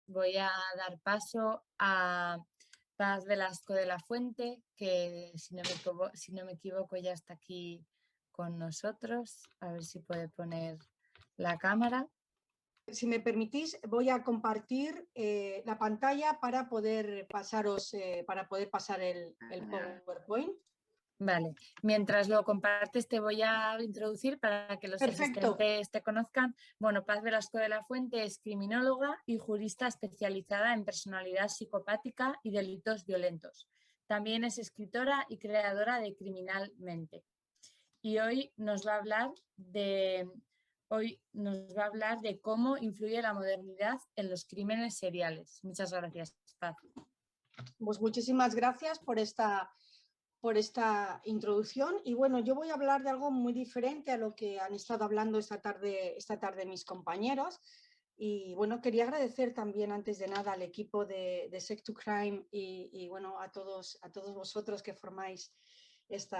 voy a dar paso a Paz Velasco de la Fuente, que si no me equivoco ya está aquí con nosotros. A ver si puede poner la cámara. Si me permitís, voy a compartir la pantalla para poder pasar el PowerPoint. Vale, mientras lo compartes te voy a introducir para que los Perfecto. asistentes te conozcan. Bueno, Paz Velasco de la Fuente es criminóloga y jurista especializada en personalidad psicopática y delitos violentos. También es escritora y creadora de Criminalmente. Y hoy nos va a hablar de cómo influye la modernidad en los crímenes seriales. Muchas gracias, Paz. Pues muchísimas gracias por esta introducción. Y bueno, yo voy a hablar de algo muy diferente a lo que han estado hablando esta tarde mis compañeros. Y bueno, quería agradecer también antes de nada al equipo de Sec2Crime y bueno, a todos vosotros que formáis este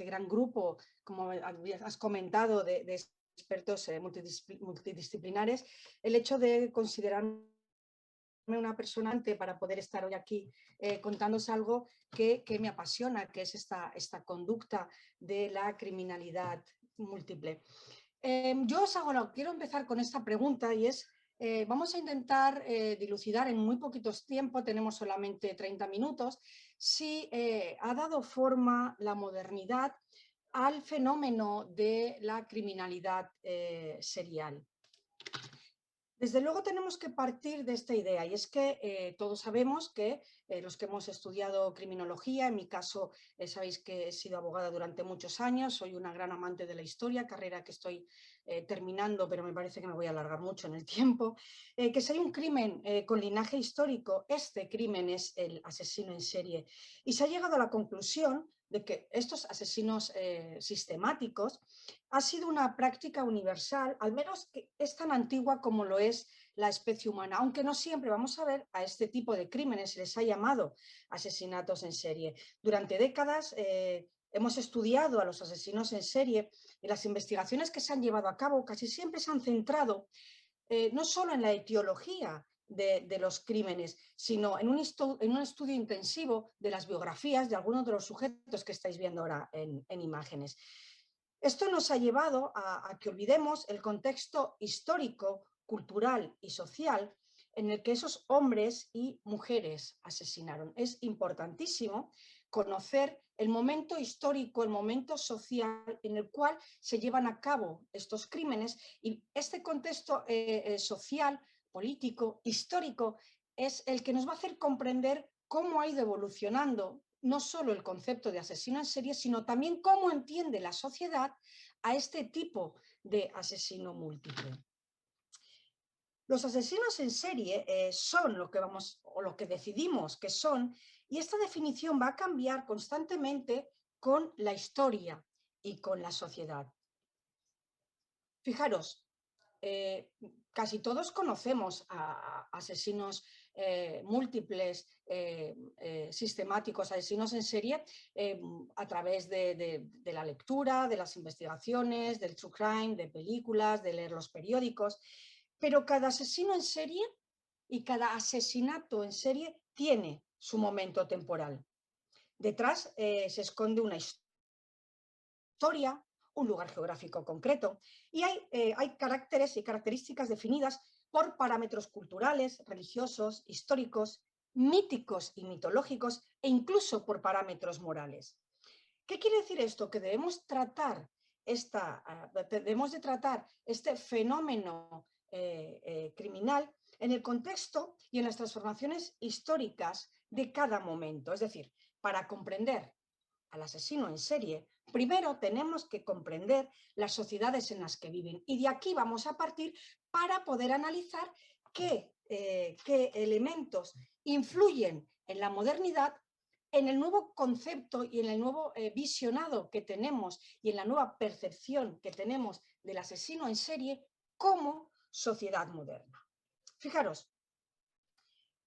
gran grupo, como has comentado, de expertos multidisciplinares, el hecho de considerarme una persona para poder estar hoy aquí contándoos algo que me apasiona, que es esta conducta de la criminalidad múltiple. Quiero empezar con esta pregunta y es, vamos a intentar dilucidar en muy poquitos tiempos, tenemos solamente 30 minutos, si ha dado forma la modernidad al fenómeno de la criminalidad serial. Desde luego tenemos que partir de esta idea y es que todos sabemos que los que hemos estudiado criminología, en mi caso sabéis que he sido abogada durante muchos años, soy una gran amante de la historia, carrera que estoy terminando, pero me parece que me voy a alargar mucho en el tiempo, que si hay un crimen con linaje histórico, este crimen es el asesino en serie. Y se ha llegado a la conclusión de que estos asesinos sistemáticos ha sido una práctica universal, al menos que es tan antigua como lo es la especie humana, aunque no siempre. Vamos a ver, a este tipo de crímenes se les ha llamado asesinatos en serie. Durante décadas hemos estudiado a los asesinos en serie y las investigaciones que se han llevado a cabo casi siempre se han centrado no solo en la etiología de los crímenes, sino en un estudio intensivo de las biografías de algunos de los sujetos que estáis viendo ahora en imágenes. Esto nos ha llevado a que olvidemos el contexto histórico, cultural y social en el que esos hombres y mujeres asesinaron. Es importantísimo conocer el momento histórico, el momento social en el cual se llevan a cabo estos crímenes, y este contexto social, político, histórico, es el que nos va a hacer comprender cómo ha ido evolucionando no solo el concepto de asesino en serie, sino también cómo entiende la sociedad a este tipo de asesino múltiple. Los asesinos en serie son lo que decidimos que son, y esta definición va a cambiar constantemente con la historia y con la sociedad. Fijaros, casi todos conocemos a asesinos múltiples, sistemáticos, asesinos en serie, a través de la lectura, de las investigaciones, del true crime, de películas, de leer los periódicos, pero cada asesino en serie y cada asesinato en serie tiene su momento temporal. Detrás se esconde una historia, un lugar geográfico concreto, y hay caracteres y características definidas por parámetros culturales, religiosos, históricos, míticos y mitológicos, e incluso por parámetros morales. ¿Qué quiere decir esto? Que debemos de tratar este fenómeno criminal en el contexto y en las transformaciones históricas de cada momento. Es decir, para comprender al asesino en serie, primero tenemos que comprender las sociedades en las que viven, y de aquí vamos a partir para poder analizar qué elementos influyen en la modernidad, en el nuevo concepto y en el nuevo visionado que tenemos y en la nueva percepción que tenemos del asesino en serie como sociedad moderna. Fijaros,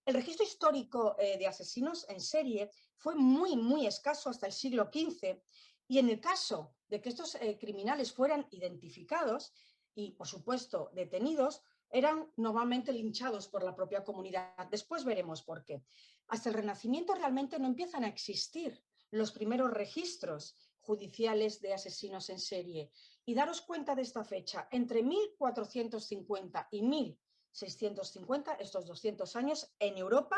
el registro histórico de asesinos en serie fue muy escaso hasta el siglo XV, y en el caso de que estos criminales fueran identificados y, por supuesto, detenidos, eran normalmente linchados por la propia comunidad. Después veremos por qué. Hasta el Renacimiento realmente no empiezan a existir los primeros registros judiciales de asesinos en serie. Y daros cuenta de esta fecha, entre 1450 y 1650, estos 200 años, en Europa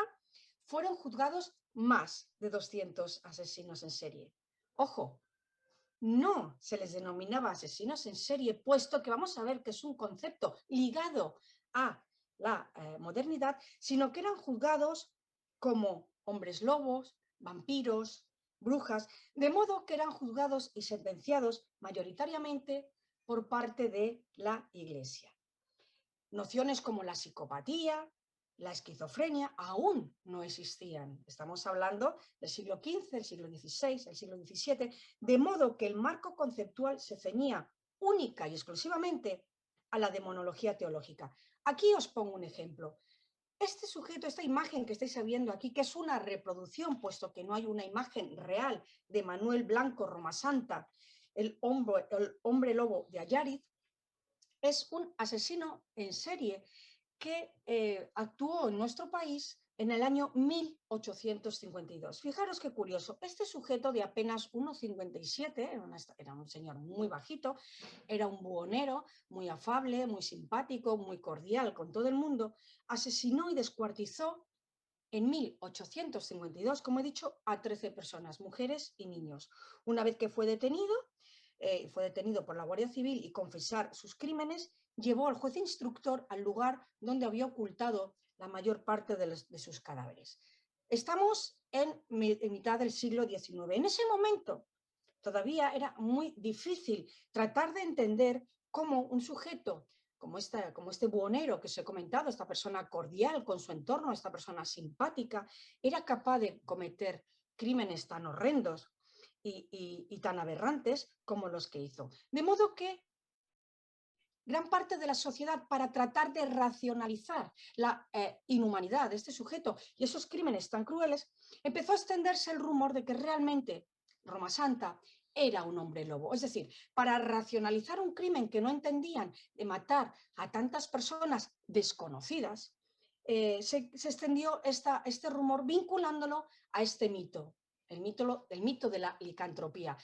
fueron juzgados más de 200 asesinos en serie. Ojo, no se les denominaba asesinos en serie, puesto que vamos a ver que es un concepto ligado a la modernidad, sino que eran juzgados como hombres lobos, vampiros, brujas, de modo que eran juzgados y sentenciados mayoritariamente por parte de la Iglesia. Nociones como la psicopatía, la esquizofrenia aún no existían. Estamos hablando del siglo XV, el siglo XVI, el siglo XVII, de modo que el marco conceptual se ceñía única y exclusivamente a la demonología teológica. Aquí os pongo un ejemplo. Este sujeto, esta imagen que estáis viendo aquí, que es una reproducción, puesto que no hay una imagen real de Manuel Blanco Romasanta, el hombre lobo de Allariz, es un asesino en serie que actuó en nuestro país en el año 1852. Fijaros qué curioso, este sujeto de apenas 1,57, era un señor muy bajito, era un buhonero, muy afable, muy simpático, muy cordial con todo el mundo, asesinó y descuartizó en 1852, como he dicho, a 13 personas, mujeres y niños. Una vez que fue detenido por la Guardia Civil y confesar sus crímenes, llevó al juez instructor al lugar donde había ocultado la mayor parte de sus cadáveres. Estamos en mitad del siglo XIX. En ese momento todavía era muy difícil tratar de entender cómo un sujeto como este buhonero que os he comentado, esta persona cordial con su entorno, esta persona simpática, era capaz de cometer crímenes tan horrendos y tan aberrantes como los que hizo. De modo que gran parte de la sociedad, para tratar de racionalizar la inhumanidad de este sujeto y esos crímenes tan crueles, empezó a extenderse el rumor de que realmente Roma Santa era un hombre lobo. Es decir, para racionalizar un crimen que no entendían, de matar a tantas personas desconocidas, se extendió este rumor vinculándolo a este mito, el mito de la licantropía.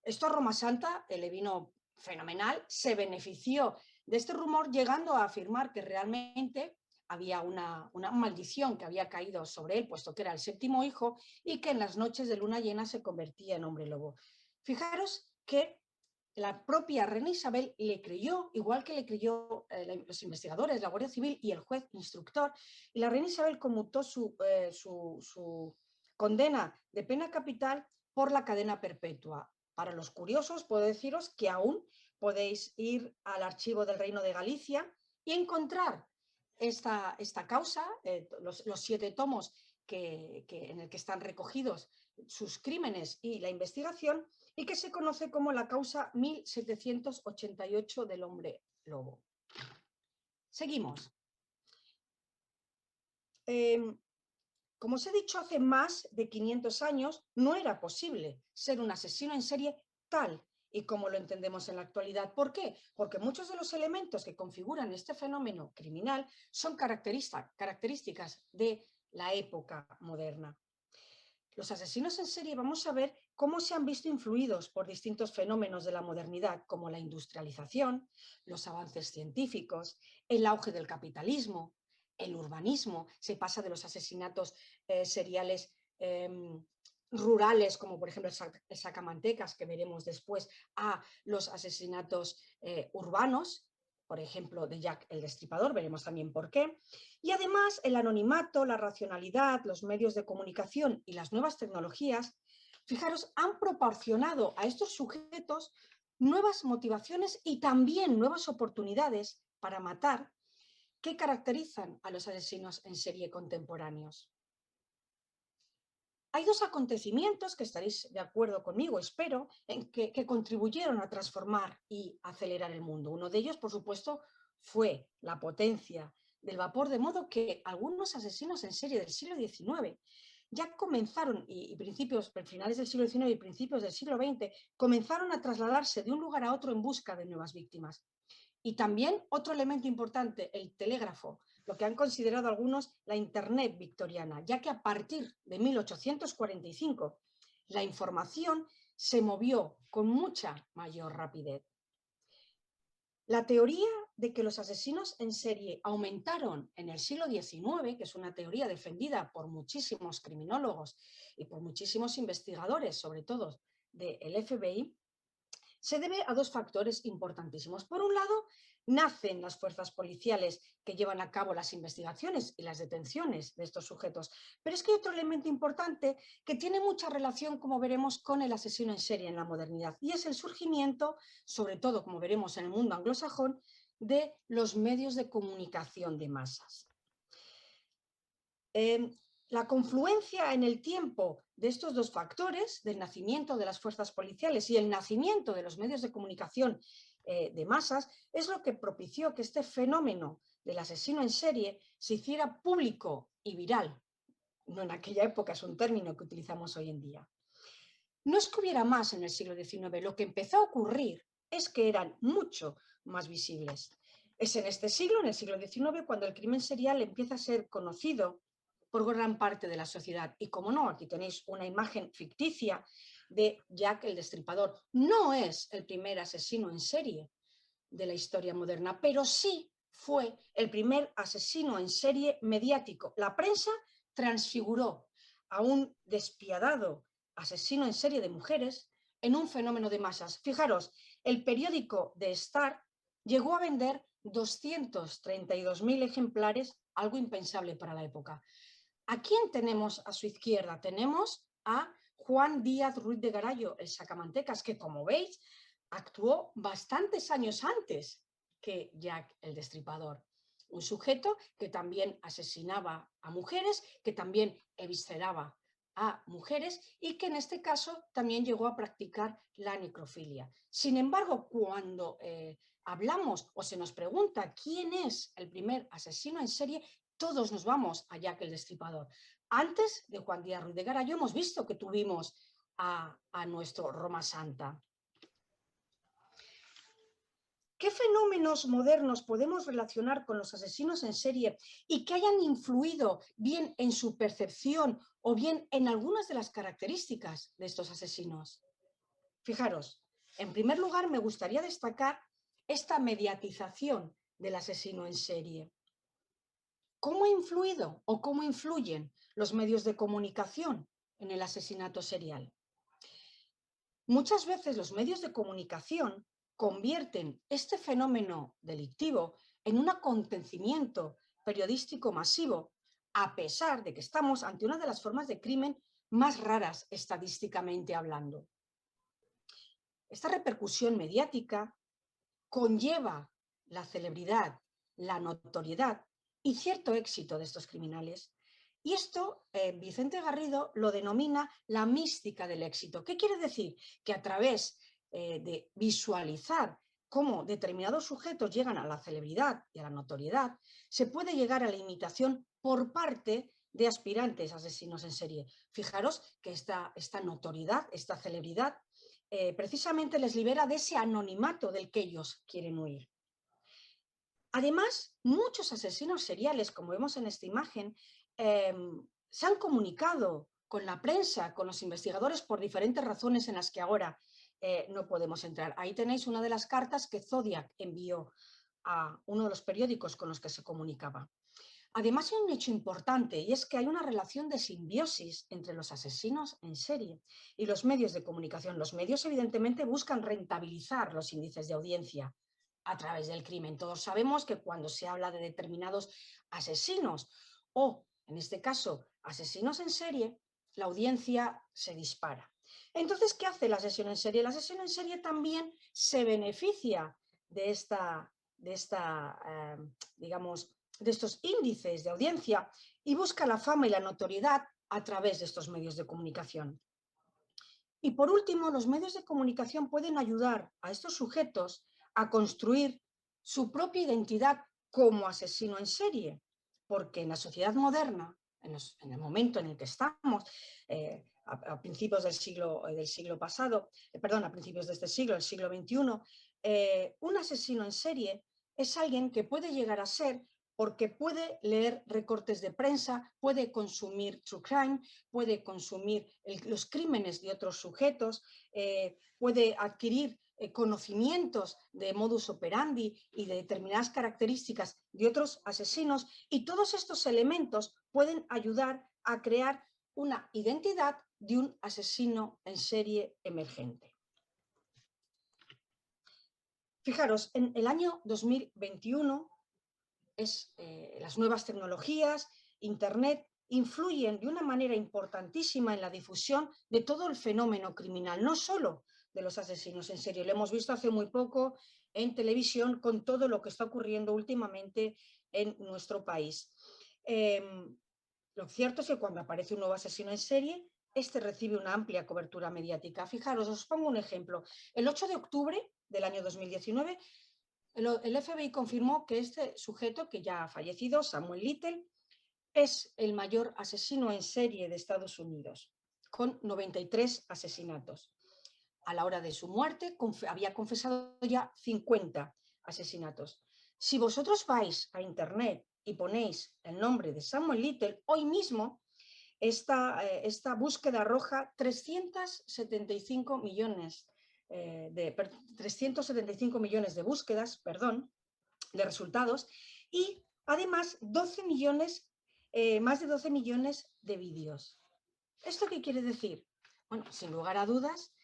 Esto a Roma Santa le vino fenomenal, se benefició de este rumor, llegando a afirmar que realmente había una maldición que había caído sobre él, puesto que era el séptimo hijo, y que en las noches de luna llena se convertía en hombre lobo. Fijaros que la propia reina Isabel le creyó, igual que le creyó los investigadores, la Guardia Civil y el juez instructor, y la reina Isabel conmutó su condena de pena capital por la cadena perpetua. Para los curiosos puedo deciros que aún podéis ir al archivo del Reino de Galicia y encontrar esta causa, los 7 tomos en el que están recogidos sus crímenes y la investigación, y que se conoce como la causa 1788 del hombre lobo. Seguimos. Como os he dicho, hace más de 500 años no era posible ser un asesino en serie tal y como lo entendemos en la actualidad. ¿Por qué? Porque muchos de los elementos que configuran este fenómeno criminal son características de la época moderna. Los asesinos en serie, vamos a ver cómo se han visto influidos por distintos fenómenos de la modernidad, como la industrialización, los avances científicos, el auge del capitalismo, el urbanismo. Se pasa de los asesinatos seriales rurales, como por ejemplo el sacamantecas, que veremos después, a los asesinatos urbanos, por ejemplo, de Jack el Destripador, veremos también por qué. Y además el anonimato, la racionalidad, los medios de comunicación y las nuevas tecnologías, fijaros, han proporcionado a estos sujetos nuevas motivaciones y también nuevas oportunidades para matar que caracterizan a los asesinos en serie contemporáneos. Hay 2 acontecimientos que estaréis de acuerdo conmigo, espero, en que contribuyeron a transformar y acelerar el mundo. Uno de ellos, por supuesto, fue la potencia del vapor, de modo que algunos asesinos en serie del siglo XIX ya comenzaron, finales del siglo XIX y principios del siglo XX, comenzaron a trasladarse de un lugar a otro en busca de nuevas víctimas. Y también otro elemento importante, el telégrafo, lo que han considerado algunos la Internet victoriana, ya que a partir de 1845 la información se movió con mucha mayor rapidez. La teoría de que los asesinos en serie aumentaron en el siglo XIX, que es una teoría defendida por muchísimos criminólogos y por muchísimos investigadores, sobre todo del FBI, se debe a dos factores importantísimos. Por un lado, nacen las fuerzas policiales que llevan a cabo las investigaciones y las detenciones de estos sujetos. Pero es que hay otro elemento importante que tiene mucha relación, como veremos, con el asesino en serie en la modernidad, y es el surgimiento, sobre todo, como veremos en el mundo anglosajón, de los medios de comunicación de masas. La confluencia en el tiempo de estos dos factores, del nacimiento de las fuerzas policiales y el nacimiento de los medios de comunicación de masas, es lo que propició que este fenómeno del asesino en serie se hiciera público y viral. No en aquella época, es un término que utilizamos hoy en día. No es que hubiera más en el siglo XIX, lo que empezó a ocurrir es que eran mucho más visibles. Es en este siglo, en el siglo XIX, cuando el crimen serial empieza a ser conocido por gran parte de la sociedad. Y como no, aquí tenéis una imagen ficticia de Jack el Destripador. No es el primer asesino en serie de la historia moderna, pero sí fue el primer asesino en serie mediático. La prensa transfiguró a un despiadado asesino en serie de mujeres en un fenómeno de masas. Fijaros, el periódico The Star llegó a vender 232.000 ejemplares, algo impensable para la época. ¿A quién tenemos a su izquierda? Tenemos a Juan Díaz Ruiz de Garayo, el sacamantecas, que como veis actuó bastantes años antes que Jack el Destripador. Un sujeto que también asesinaba a mujeres, que también evisceraba a mujeres y que en este caso también llegó a practicar la necrofilia. Sin embargo, cuando hablamos o se nos pregunta quién es el primer asesino en serie, todos nos vamos a Jack el Destripador. Antes de Juan Díaz Ruiz de Garayo hemos visto que tuvimos a nuestro Roma Santa. ¿Qué fenómenos modernos podemos relacionar con los asesinos en serie y que hayan influido bien en su percepción o bien en algunas de las características de estos asesinos? Fijaros, en primer lugar me gustaría destacar esta mediatización del asesino en serie. ¿Cómo ha influido o cómo influyen los medios de comunicación en el asesinato serial? Muchas veces los medios de comunicación convierten este fenómeno delictivo en un acontecimiento periodístico masivo, a pesar de que estamos ante una de las formas de crimen más raras estadísticamente hablando. Esta repercusión mediática conlleva la celebridad, la notoriedad y cierto éxito de estos criminales. Y esto Vicente Garrido lo denomina la mística del éxito. ¿Qué quiere decir? Que a través de visualizar cómo determinados sujetos llegan a la celebridad y a la notoriedad, se puede llegar a la imitación por parte de aspirantes asesinos en serie. Fijaros que esta notoriedad, esta celebridad, precisamente les libera de ese anonimato del que ellos quieren huir. Además, muchos asesinos seriales, como vemos en esta imagen, se han comunicado con la prensa, con los investigadores, por diferentes razones en las que ahora no podemos entrar. Ahí tenéis una de las cartas que Zodiac envió a uno de los periódicos con los que se comunicaba. Además, hay un hecho importante y es que hay una relación de simbiosis entre los asesinos en serie y los medios de comunicación. Los medios, evidentemente, buscan rentabilizar los índices de audiencia a través del crimen. Todos sabemos que cuando se habla de determinados asesinos o, en este caso, asesinos en serie, la audiencia se dispara. Entonces, ¿qué hace la asesino en serie? La asesino en serie también se beneficia de digamos, de estos índices de audiencia y busca la fama y la notoriedad a través de estos medios de comunicación. Y por último, los medios de comunicación pueden ayudar a estos sujetos a construir su propia identidad como asesino en serie, porque en la sociedad moderna, en el momento en el que estamos, a principios del siglo pasado, perdón, a principios de este siglo, el siglo XXI, un asesino en serie es alguien que puede llegar a ser porque puede leer recortes de prensa, puede consumir true crime, puede consumir los crímenes de otros sujetos, puede adquirir conocimientos de modus operandi y de determinadas características de otros asesinos, y todos estos elementos pueden ayudar a crear una identidad de un asesino en serie emergente. Fijaros, en el año 2021 las nuevas tecnologías, Internet, influyen de una manera importantísima en la difusión de todo el fenómeno criminal, no solo de los asesinos en serie. Lo hemos visto hace muy poco en televisión con todo lo que está ocurriendo últimamente en nuestro país. Lo cierto es que cuando aparece un nuevo asesino en serie, este recibe una amplia cobertura mediática. Fijaros, os pongo un ejemplo. El 8 de octubre del año 2019, el FBI confirmó que este sujeto, que ya ha fallecido, Samuel Little, es el mayor asesino en serie de Estados Unidos, con 93 asesinatos. A la hora de su muerte, había confesado ya 50 asesinatos. Si vosotros vais a Internet y ponéis el nombre de Samuel Little, hoy mismo esta búsqueda arroja 375 millones de búsquedas, de resultados, y además 12 millones, más de 12 millones de vídeos. ¿Esto qué quiere decir? Bueno, sin lugar a dudas,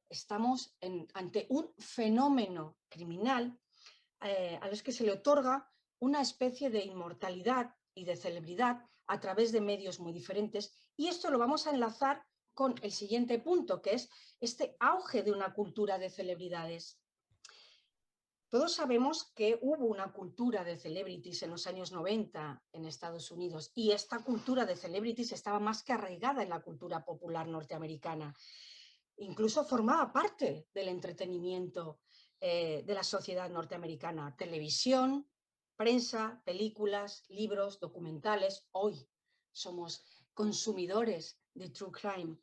estamos ante un fenómeno criminal a los que se le otorga una especie de inmortalidad y de celebridad a través de medios muy diferentes, y esto lo vamos a enlazar con el siguiente punto, que es este auge de una cultura de celebridades. Todos sabemos que hubo una cultura de celebrities en los años 90 en Estados Unidos, y esta cultura de celebrities estaba más que arraigada en la cultura popular norteamericana. Incluso formaba parte del entretenimiento de la sociedad norteamericana. Televisión, prensa, películas, libros, documentales. Hoy somos consumidores de true crime.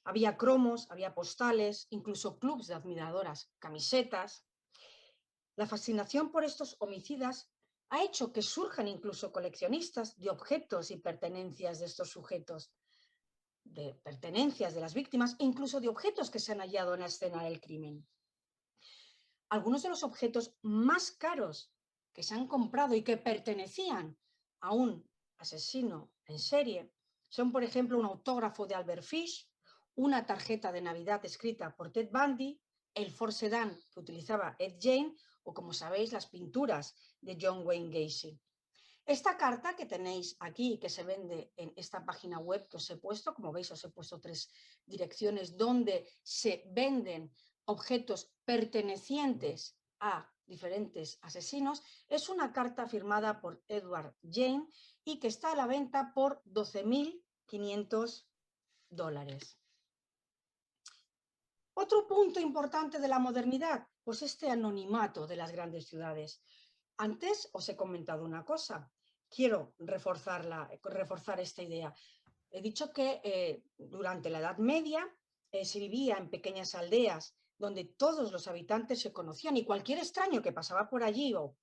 Había cromos, había postales, incluso clubs de admiradoras, camisetas. La fascinación por estos homicidas ha hecho que surjan incluso coleccionistas de objetos y pertenencias de estos sujetos, de pertenencias de las víctimas e incluso de objetos que se han hallado en la escena del crimen. Algunos de los objetos más caros que se han comprado y que pertenecían a un asesino en serie son, por ejemplo, un autógrafo de Albert Fish, una tarjeta de Navidad escrita por Ted Bundy, el Ford Sedan que utilizaba Ed Gein, o, como sabéis, las pinturas de John Wayne Gacy. Esta carta que tenéis aquí, que se vende en esta página web que os he puesto, como veis os he puesto 3 direcciones donde se venden objetos pertenecientes a diferentes asesinos, es una carta firmada por Edward Jane y que está a la venta por $12.500. Otro punto importante de la modernidad, pues este anonimato de las grandes ciudades. Antes os he comentado una cosa, quiero reforzar esta idea. He dicho que durante la Edad Media se vivía en pequeñas aldeas donde todos los habitantes se conocían, y cualquier extraño que pasaba por allí o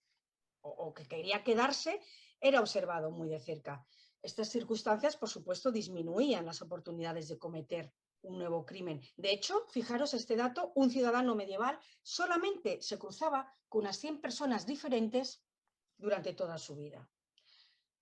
que quería quedarse era observado muy de cerca. Estas circunstancias, por supuesto, disminuían las oportunidades de cometer un nuevo crimen. De hecho, fijaros este dato, un ciudadano medieval solamente se cruzaba con unas 100 personas diferentes durante toda su vida.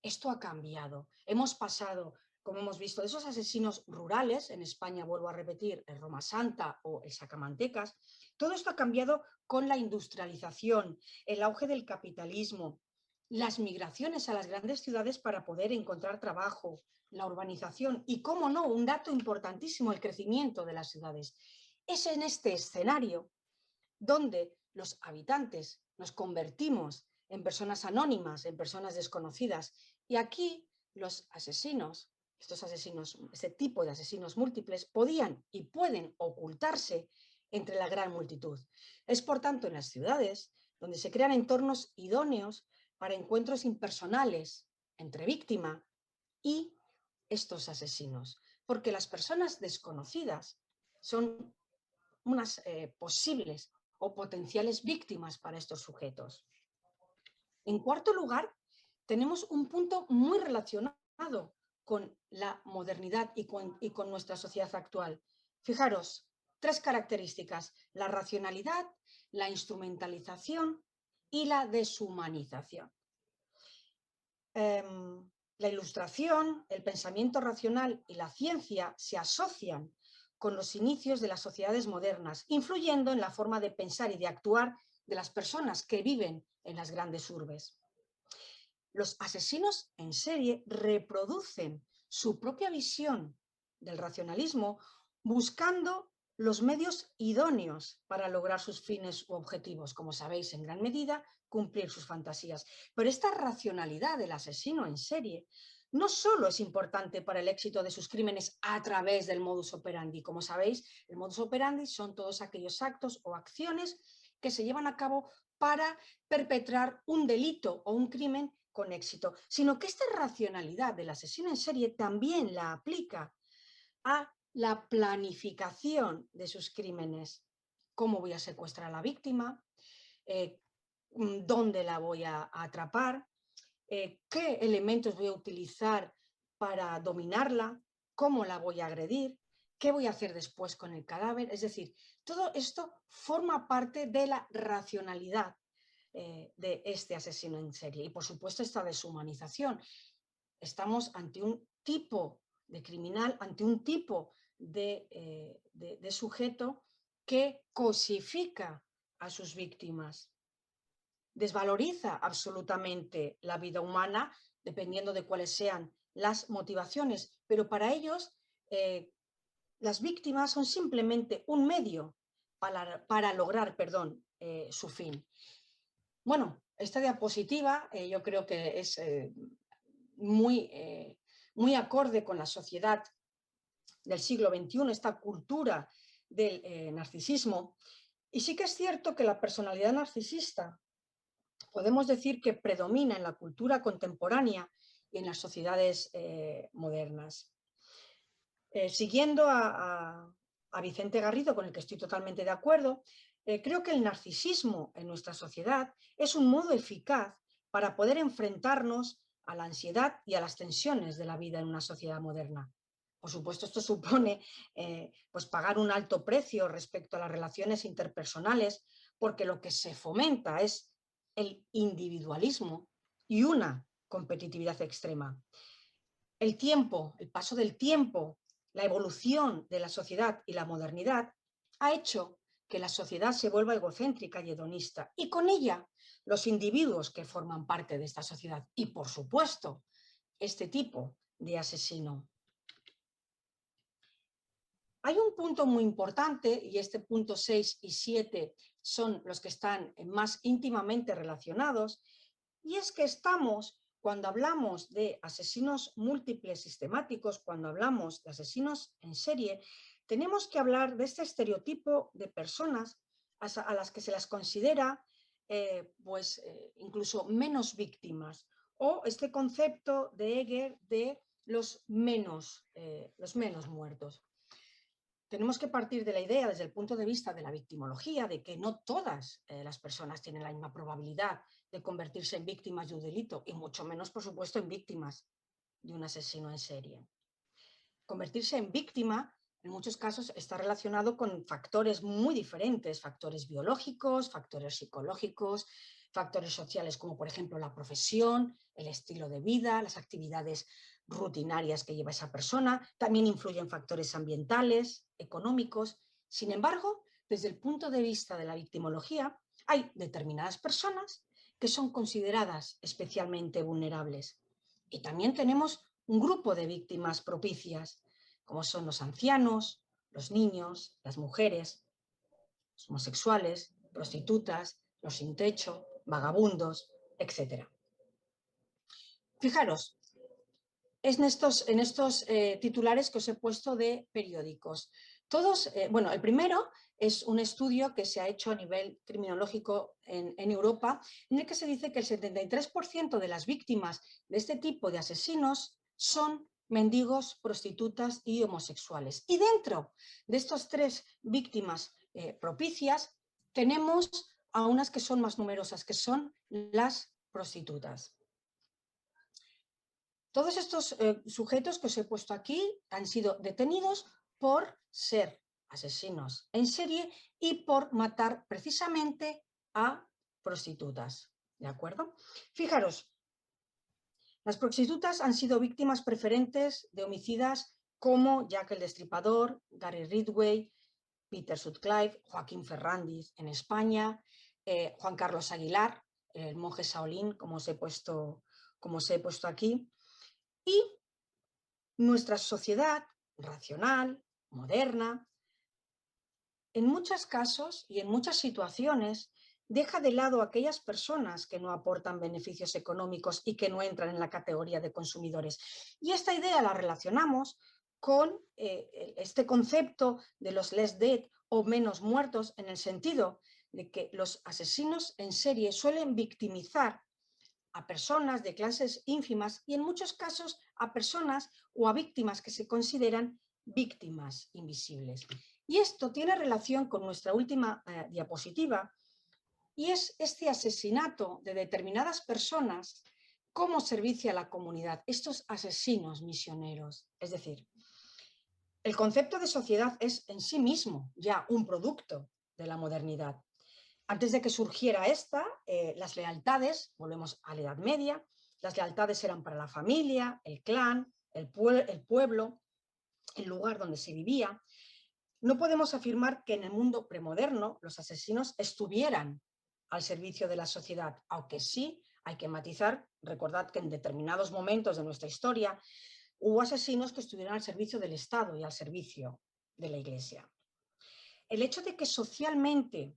Esto ha cambiado. Hemos pasado, como hemos visto, de esos asesinos rurales, en España, vuelvo a repetir, el Roma Santa o el Sacamantecas. Todo esto ha cambiado con la industrialización, el auge del capitalismo, las migraciones a las grandes ciudades para poder encontrar trabajo, la urbanización y, cómo no, un dato importantísimo, el crecimiento de las ciudades. Es en este escenario donde los habitantes nos convertimos en personas anónimas, en personas desconocidas, y aquí los asesinos, este tipo de asesinos múltiples, podían y pueden ocultarse entre la gran multitud. Es, por tanto, en las ciudades donde se crean entornos idóneos para encuentros impersonales entre víctima y estos asesinos, porque las personas desconocidas son unas posibles o potenciales víctimas para estos sujetos. En cuarto lugar, tenemos un punto muy relacionado con la modernidad y con nuestra sociedad actual. Fijaros, 3 características: la racionalidad, la instrumentalización y la deshumanización. La Ilustración, el pensamiento racional y la ciencia se asocian con los inicios de las sociedades modernas, influyendo en la forma de pensar y de actuar de las personas que viven en las grandes urbes. Los asesinos en serie reproducen su propia visión del racionalismo buscando los medios idóneos para lograr sus fines u objetivos, como sabéis, en gran medida, cumplir sus fantasías. Pero esta racionalidad del asesino en serie no solo es importante para el éxito de sus crímenes a través del modus operandi. Como sabéis, el modus operandi son todos aquellos actos o acciones que se llevan a cabo para perpetrar un delito o un crimen con éxito, sino que esta racionalidad del asesino en serie también la aplica a la planificación de sus crímenes. ¿Cómo voy a secuestrar a la víctima? ¿Dónde la voy a atrapar? ¿Qué elementos voy a utilizar para dominarla? ¿Cómo la voy a agredir? ¿Qué voy a hacer después con el cadáver? Es decir, todo esto forma parte de la racionalidad de este asesino en serie. Y por supuesto esta deshumanización. Estamos ante un tipo de criminal, ante un tipo de sujeto que cosifica a sus víctimas, desvaloriza absolutamente la vida humana, dependiendo de cuáles sean las motivaciones, pero para ellos las víctimas son simplemente un medio para lograr, su fin. Bueno, esta diapositiva yo creo que es muy acorde con la sociedad del siglo XXI, esta cultura del narcisismo. Y sí que es cierto que la personalidad narcisista podemos decir que predomina en la cultura contemporánea y en las sociedades modernas. Siguiendo a Vicente Garrido, con el que estoy totalmente de acuerdo, creo que el narcisismo en nuestra sociedad es un modo eficaz para poder enfrentarnos a la ansiedad y a las tensiones de la vida en una sociedad moderna. Por supuesto, esto supone pues pagar un alto precio respecto a las relaciones interpersonales, porque lo que se fomenta es el individualismo y una competitividad extrema. El tiempo, el paso del tiempo, la evolución de la sociedad y la modernidad ha hecho que la sociedad se vuelva egocéntrica y hedonista, y con ella los individuos que forman parte de esta sociedad y, por supuesto, este tipo de asesino. Hay un punto muy importante, y este punto 6 y 7 son los que están más íntimamente relacionados, y es que cuando hablamos de asesinos múltiples sistemáticos, cuando hablamos de asesinos en serie, tenemos que hablar de este estereotipo de personas a las que se las considera incluso menos víctimas, o este concepto de Eger de los menos muertos. Tenemos que partir de la idea, desde el punto de vista de la victimología, de que no todas las personas tienen la misma probabilidad de convertirse en víctimas de un delito, y mucho menos, por supuesto, en víctimas de un asesino en serie. Convertirse en víctima, en muchos casos, está relacionado con factores muy diferentes, factores biológicos, factores psicológicos, factores sociales, como por ejemplo la profesión, el estilo de vida, las actividades rutinarias que lleva esa persona. También influyen factores ambientales, económicos. Sin embargo, desde el punto de vista de la victimología, hay determinadas personas que son consideradas especialmente vulnerables. Y también tenemos un grupo de víctimas propicias, como son los ancianos, los niños, las mujeres, los homosexuales, prostitutas, los sin techo, vagabundos, etc. Fijaros, es en estos titulares que os he puesto de periódicos. Todos, el primero es un estudio que se ha hecho a nivel criminológico en Europa, en el que se dice que el 73% de las víctimas de este tipo de asesinos son mendigos, prostitutas y homosexuales. Y dentro de estas 3 víctimas propicias tenemos a unas que son más numerosas, que son las prostitutas. Todos estos sujetos que os he puesto aquí han sido detenidos por ser asesinos en serie y por matar precisamente a prostitutas. ¿De acuerdo? Fijaros, las prostitutas han sido víctimas preferentes de homicidas como Jack el Destripador, Gary Ridgway, Peter Sutcliffe, Joaquín Ferrandis en España, Juan Carlos Aguilar, el monje Shaolin, como os he puesto aquí. Y nuestra sociedad racional, moderna, en muchos casos y en muchas situaciones deja de lado a aquellas personas que no aportan beneficios económicos y que no entran en la categoría de consumidores. Y esta idea la relacionamos con este concepto de los less dead o menos muertos, en el sentido de que los asesinos en serie suelen victimizar a personas de clases ínfimas y en muchos casos a personas o a víctimas que se consideran víctimas invisibles. Y esto tiene relación con nuestra última diapositiva, y es este asesinato de determinadas personas como servicio a la comunidad, estos asesinos misioneros. Es decir, el concepto de sociedad es en sí mismo ya un producto de la modernidad. Antes de que surgiera esta, las lealtades, volvemos a la Edad Media, las lealtades eran para la familia, el clan, el pueblo, el lugar donde se vivía. No podemos afirmar que en el mundo premoderno los asesinos estuvieran al servicio de la sociedad, aunque sí hay que matizar. Recordad que en determinados momentos de nuestra historia hubo asesinos que estuvieron al servicio del Estado y al servicio de la Iglesia. El hecho de que socialmente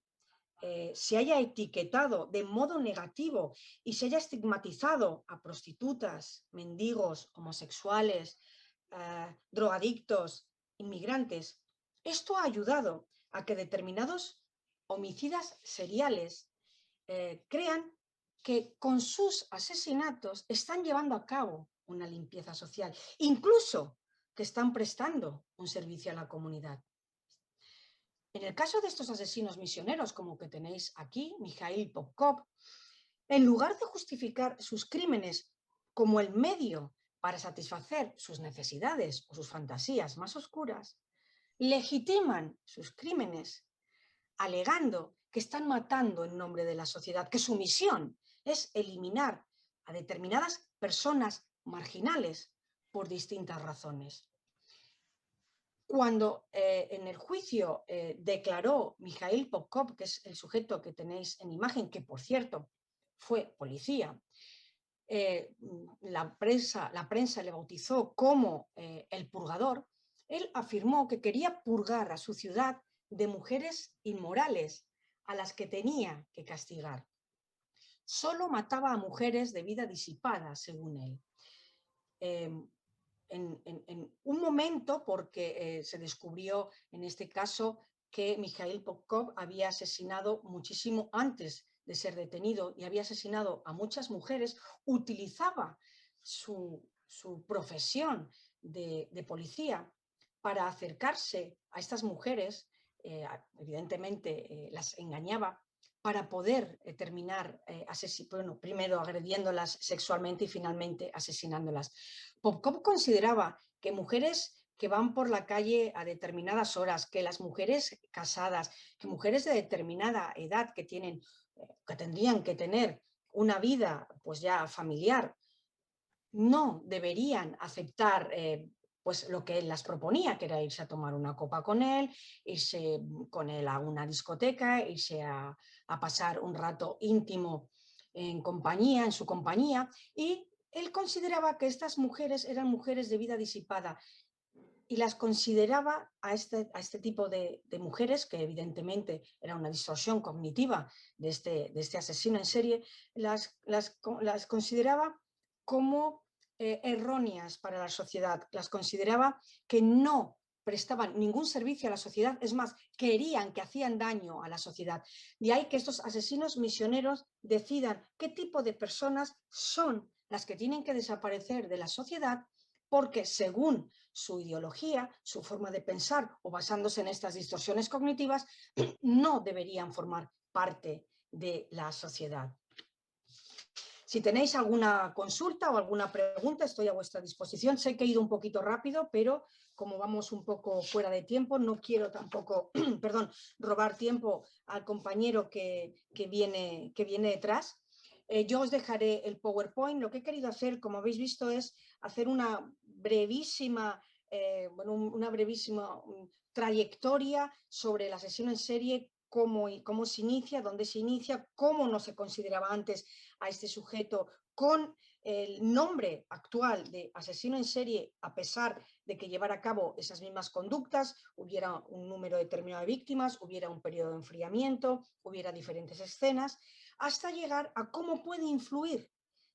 se haya etiquetado de modo negativo y se haya estigmatizado a prostitutas, mendigos, homosexuales, drogadictos, inmigrantes, esto ha ayudado a que determinados homicidas seriales crean que con sus asesinatos están llevando a cabo una limpieza social, incluso que están prestando un servicio a la comunidad. En el caso de estos asesinos misioneros, como que tenéis aquí, Mikhail Popkov, en lugar de justificar sus crímenes como el medio para satisfacer sus necesidades o sus fantasías más oscuras, legitiman sus crímenes alegando que están matando en nombre de la sociedad, que su misión es eliminar a determinadas personas marginales por distintas razones. Cuando en el juicio declaró Mikhail Popkov, que es el sujeto que tenéis en imagen, que por cierto fue policía, la prensa le bautizó como el purgador, él afirmó que quería purgar a su ciudad de mujeres inmorales a las que tenía que castigar. Solo mataba a mujeres de vida disipada, según él. En un momento, porque se descubrió en este caso que Mikhail Popkov había asesinado muchísimo antes de ser detenido y había asesinado a muchas mujeres, utilizaba su profesión de policía para acercarse a estas mujeres, evidentemente las engañaba, para poder terminar primero agrediéndolas sexualmente y finalmente asesinándolas. Popkov consideraba que mujeres que van por la calle a determinadas horas, que las mujeres casadas, que mujeres de determinada edad que tendrían que tener una vida pues ya familiar, no deberían aceptar pues lo que él las proponía, que era irse a tomar una copa con él, irse con él a una discoteca, irse a pasar un rato íntimo en su compañía, y él consideraba que estas mujeres eran mujeres de vida disipada y las consideraba a este tipo de mujeres, que evidentemente era una distorsión cognitiva de este asesino en serie, las consideraba como erróneas para la sociedad, las consideraba que no prestaban ningún servicio a la sociedad, es más, querían que hacían daño a la sociedad. De ahí que estos asesinos misioneros decidan qué tipo de personas son las que tienen que desaparecer de la sociedad, porque según su ideología, su forma de pensar o basándose en estas distorsiones cognitivas, no deberían formar parte de la sociedad. Si tenéis alguna consulta o alguna pregunta, estoy a vuestra disposición. Sé que he ido un poquito rápido, pero como vamos un poco fuera de tiempo, no quiero tampoco perdón, robar tiempo al compañero que viene detrás. Yo os dejaré el PowerPoint. Lo que he querido hacer, como habéis visto, es hacer una brevísima trayectoria sobre el asesino en serie, cómo se inicia, dónde se inicia, cómo no se consideraba antes a este sujeto con el nombre actual de asesino en serie, a pesar de que llevara a cabo esas mismas conductas, hubiera un número determinado de víctimas, hubiera un periodo de enfriamiento, hubiera diferentes escenas, hasta llegar a cómo puede influir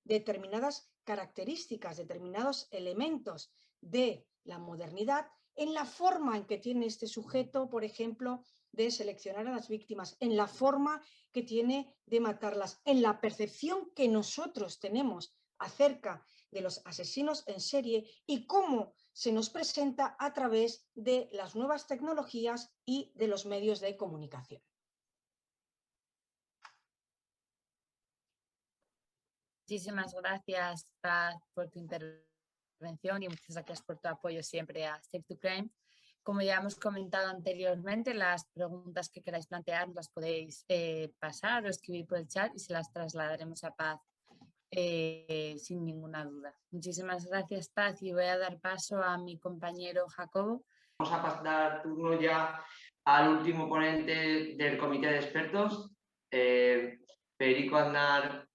determinadas características, determinados elementos de la modernidad en la forma en que tiene este sujeto, por ejemplo, de seleccionar a las víctimas, en la forma que tiene de matarlas, en la percepción que nosotros tenemos acerca de los asesinos en serie y cómo se nos presenta a través de las nuevas tecnologías y de los medios de comunicación. Muchísimas gracias, Paz, por tu intervención y muchas gracias por tu apoyo siempre a Save to Crime. Como ya hemos comentado anteriormente, las preguntas que queráis plantear las podéis pasar o escribir por el chat y se las trasladaremos a Paz sin ninguna duda. Muchísimas gracias, Paz, y voy a dar paso a mi compañero Jacobo. Vamos a dar turno ya al último ponente del comité de expertos, Federico Aznar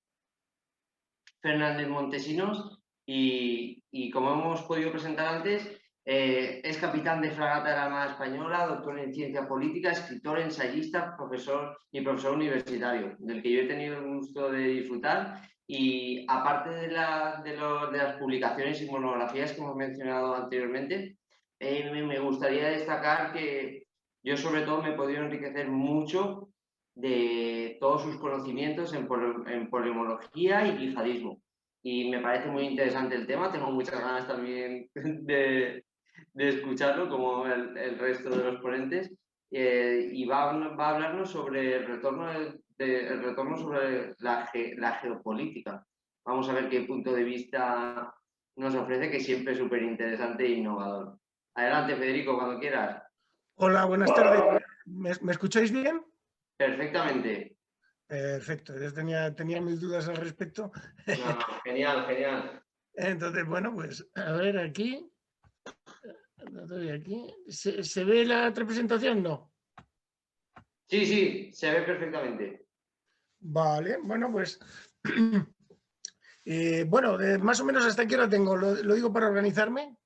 Fernández Montesinos, y como hemos podido presentar antes, es capitán de fragata de la Armada Española, doctor en ciencia política, escritor, ensayista, profesor universitario, del que yo he tenido el gusto de disfrutar. Y aparte de las publicaciones y monografías que hemos mencionado anteriormente, me gustaría destacar que yo sobre todo me he podido enriquecer mucho de todos sus conocimientos en polemología y yihadismo. Y me parece muy interesante el tema, tengo muchas ganas también de escucharlo, como el resto de los ponentes, y va a hablarnos sobre el retorno sobre la geopolítica. Vamos a ver qué punto de vista nos ofrece, que siempre es súper interesante e innovador. Adelante, Federico, cuando quieras. Hola, buenas tardes. ¿Me escucháis bien? Perfectamente. Perfecto, yo tenía mis dudas al respecto. No, genial, genial. Entonces, bueno, pues a ver aquí. ¿Se ve la representación? No. Sí, sí, se ve perfectamente. Vale, bueno, pues bueno, más o menos hasta aquí hora tengo. Lo digo para organizarme.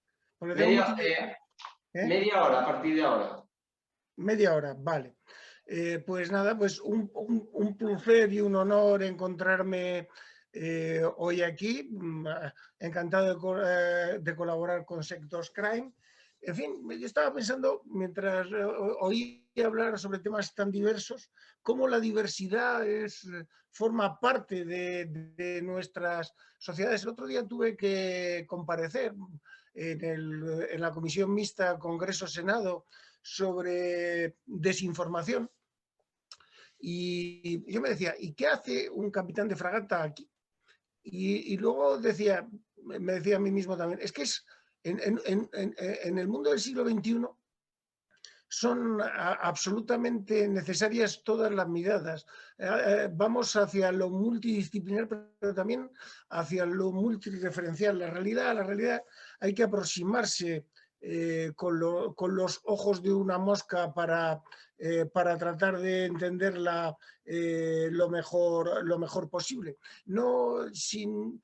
Media hora a partir de ahora. Media hora, vale. Pues nada, pues un placer y un honor encontrarme hoy aquí. Encantado de colaborar con Save2 Crime. En fin, yo estaba pensando, mientras oí hablar sobre temas tan diversos, cómo la diversidad forma parte de nuestras sociedades. El otro día tuve que comparecer en la comisión mixta Congreso-Senado sobre desinformación. Y yo me decía, ¿y qué hace un capitán de fragata aquí? Y luego me decía a mí mismo también, es que es en el mundo del siglo XXI son absolutamente necesarias todas las miradas. Vamos hacia lo multidisciplinar, pero también hacia lo multireferencial. La realidad hay que aproximarse con los ojos de una mosca para tratar de entenderla lo mejor posible. No sin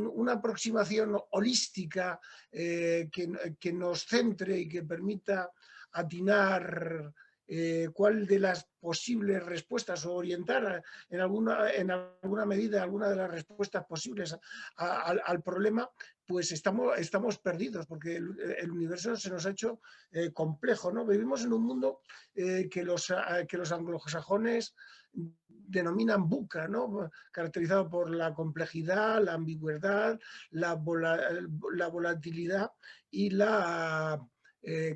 una aproximación holística que nos centre y que permita atinar cuál de las posibles respuestas o orientar en alguna medida alguna de las respuestas posibles al problema, pues estamos perdidos, porque el universo se nos ha hecho complejo, ¿no? Vivimos en un mundo que los anglosajones denominan VUCA, ¿no? Caracterizado por la complejidad, la ambigüedad, la volatilidad y la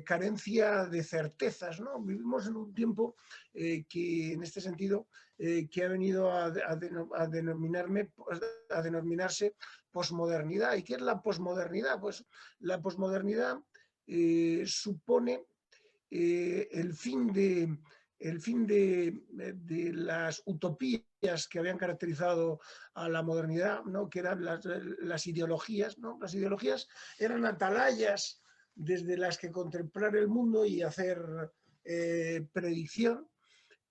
carencia de certezas, ¿no? Vivimos en un tiempo que en este sentido que ha venido a denominarse posmodernidad. ¿Y qué es la posmodernidad? Pues la posmodernidad supone el fin de las utopías que habían caracterizado a la modernidad, ¿no? Que eran las ideologías, ¿no? Las ideologías eran atalayas desde las que contemplar el mundo y hacer predicción,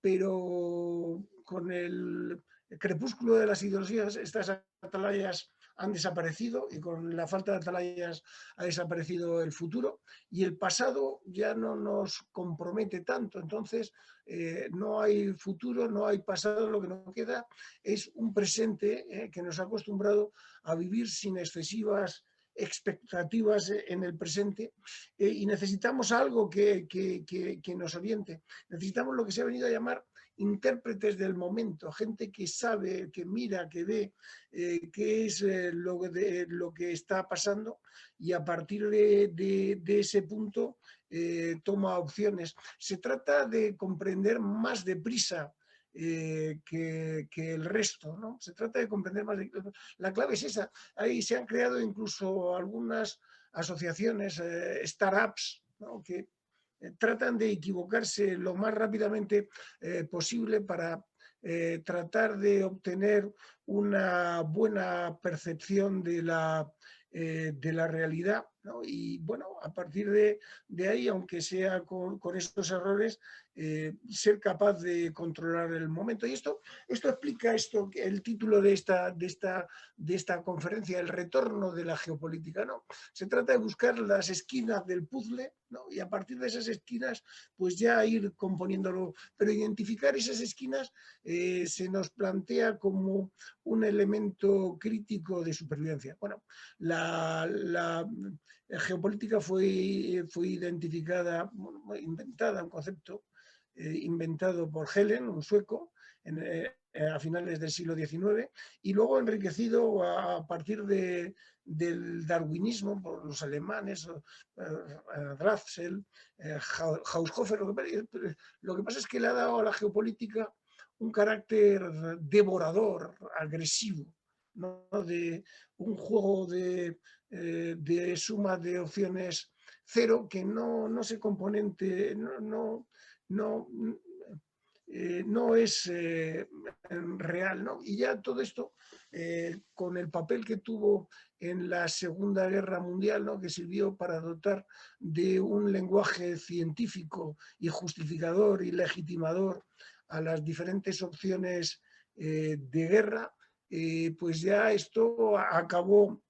pero con el crepúsculo de las ideologías estas atalayas han desaparecido, y con la falta de atalayas ha desaparecido el futuro, y el pasado ya no nos compromete tanto. Entonces no hay futuro, no hay pasado, lo que nos queda es un presente que nos ha acostumbrado a vivir sin excesivas expectativas en el presente, y necesitamos algo que nos oriente. Necesitamos lo que se ha venido a llamar intérpretes del momento, gente que sabe, que mira, que ve qué es lo que está pasando, y a partir de ese punto toma opciones. Se trata de comprender más deprisa que el resto, ¿no? Se trata de comprender más. La clave es esa. Ahí se han creado incluso algunas asociaciones, startups, ¿no? Que tratan de equivocarse lo más rápidamente posible para tratar de obtener una buena percepción de la realidad, ¿no? Y bueno, a partir de ahí, aunque sea con estos errores, ser capaz de controlar el momento. Y esto explica el título de esta conferencia, el retorno de la geopolítica, ¿no? Se trata de buscar las esquinas del puzzle, ¿no? Y a partir de esas esquinas, pues ya ir componiéndolo. Pero identificar esas esquinas se nos plantea como un elemento crítico de supervivencia. Bueno, la geopolítica fue identificada, inventada, un concepto inventado por Helen, un sueco, a finales del siglo XIX, y luego enriquecido a partir del darwinismo por los alemanes, Russell, Haushofer. Lo que pasa es que le ha dado a la geopolítica un carácter devorador, agresivo, ¿no? De un juego de suma de opciones cero que no se componente, no es real, ¿no? Y ya todo esto, con el papel que tuvo en la Segunda Guerra Mundial, ¿no? Que sirvió para dotar de un lenguaje científico y justificador y legitimador a las diferentes opciones de guerra, pues ya esto acabó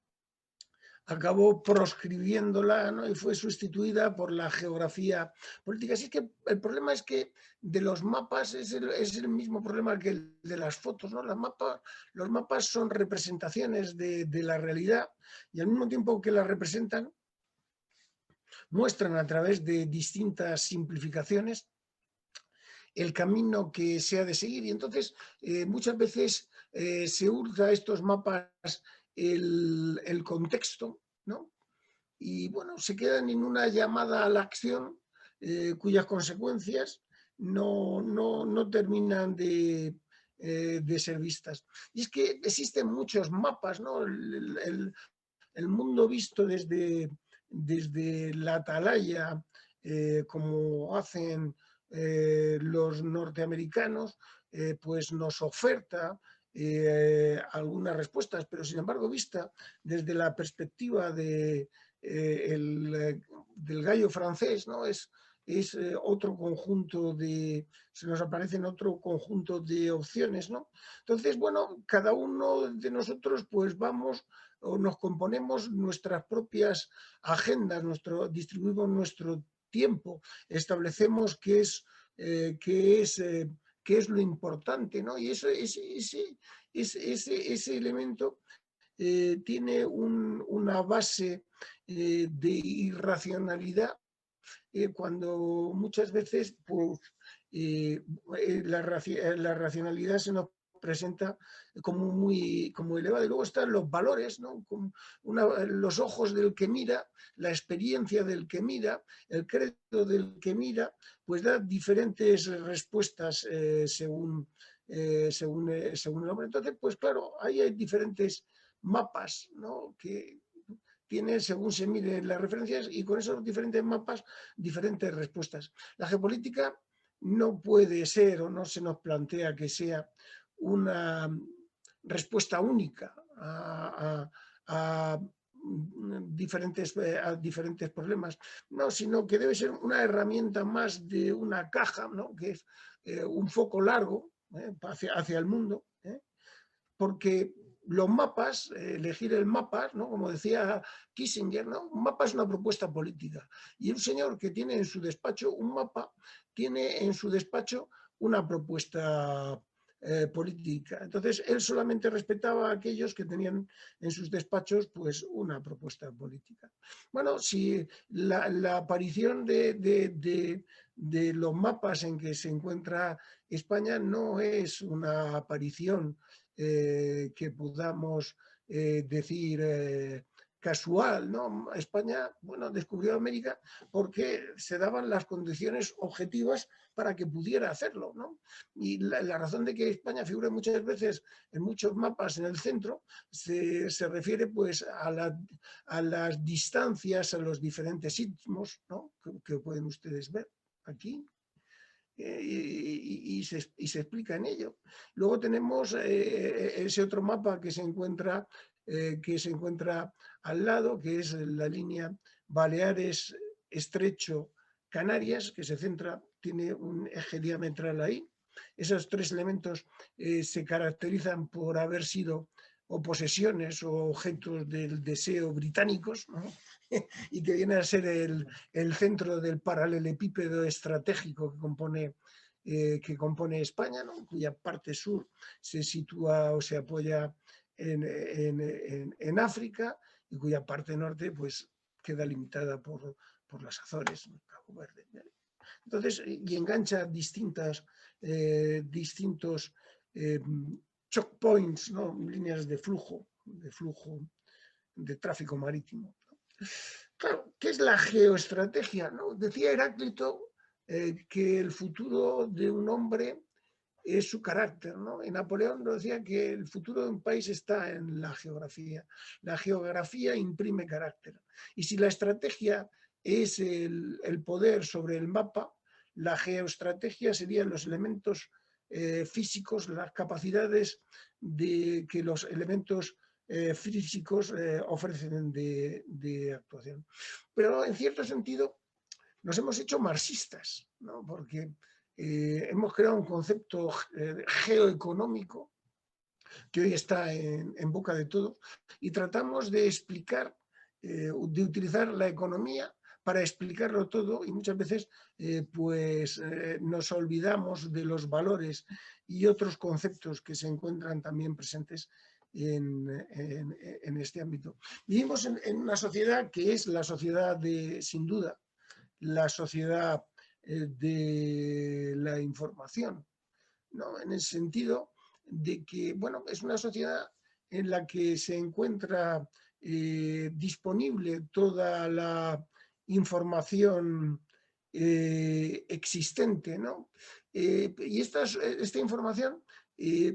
proscribiéndola, ¿no? Y fue sustituida por la geografía política. Así que el problema es que de los mapas es el mismo problema que el de las fotos, ¿no? Los mapas son representaciones de la realidad, y al mismo tiempo que las representan, muestran a través de distintas simplificaciones el camino que se ha de seguir. Y entonces muchas veces se hurta a estos mapas el contexto, ¿no? Y bueno, se quedan en una llamada a la acción cuyas consecuencias no terminan de ser vistas. Y es que existen muchos mapas, ¿no? El mundo visto desde la atalaya, como hacen los norteamericanos, pues nos oferta algunas respuestas, pero sin embargo vista desde la perspectiva del gallo francés, ¿no? Es otro conjunto se nos aparecen otro conjunto de opciones, ¿no? Entonces, bueno, cada uno de nosotros pues vamos o nos componemos nuestras propias agendas, distribuimos nuestro tiempo, establecemos qué es lo importante, ¿no? Y ese elemento tiene una base de irracionalidad, cuando muchas veces pues, la racionalidad se nos presenta como elevada. Y luego están los valores, ¿no? Los ojos del que mira, la experiencia del que mira, el credo del que mira, pues da diferentes respuestas según según el hombre. Entonces, pues claro, ahí hay diferentes mapas, ¿no?, que tiene, según se miden las referencias, y con esos diferentes mapas, diferentes respuestas. La geopolítica no puede ser, o no se nos plantea que sea una respuesta única a diferentes problemas, no, sino que debe ser una herramienta más de una caja, ¿no?, que es un foco largo hacia el mundo, porque los mapas, elegir el mapa, ¿no?, como decía Kissinger, ¿no?, un mapa es una propuesta política. Y un señor que tiene en su despacho un mapa, tiene en su despacho una propuesta política. Entonces, él solamente respetaba a aquellos que tenían en sus despachos pues una propuesta política. Bueno, si la aparición de los mapas en que se encuentra España no es una aparición que podamos decir casual, ¿no? España, bueno, descubrió América porque se daban las condiciones objetivas para que pudiera hacerlo, ¿no? Y la razón de que España figure muchas veces en muchos mapas en el centro se refiere pues a las distancias, a los diferentes istmos, ¿no?, que pueden ustedes ver aquí. Y se explica en ello. Luego tenemos ese otro mapa que se encuentra al lado, que es la línea Baleares, Estrecho, Canarias, que se centra, tiene un eje diametral ahí. Esos tres elementos se caracterizan por haber sido o posesiones o objetos del deseo británicos, ¿no? Y que viene a ser el centro del paralelepípedo estratégico que compone España, ¿no?, cuya parte sur se sitúa o se apoya en África, y cuya parte norte pues queda limitada por las Azores, Cabo Verde. Entonces, y engancha distintos choke points, ¿no?, líneas de flujo de tráfico marítimo. Claro, ¿qué es la geoestrategia, no? Decía Heráclito que el futuro de un hombre es su carácter, ¿no? Y Napoleón nos decía que el futuro de un país está en la geografía. La geografía imprime carácter. Y si la estrategia es el poder sobre el mapa, la geoestrategia serían los elementos físicos, las capacidades que los elementos físicos ofrecen de actuación. Pero en cierto sentido nos hemos hecho marxistas, ¿no?, porque hemos creado un concepto geoeconómico que hoy está en boca de todos, y tratamos de explicar, de utilizar la economía para explicarlo todo, y muchas veces nos olvidamos de los valores y otros conceptos que se encuentran también presentes en este ámbito. Vivimos en una sociedad que es la sociedad sin duda, la sociedad de la información, ¿no?, en el sentido de que, bueno, es una sociedad en la que se encuentra disponible toda la información existente, ¿no? Y esta información,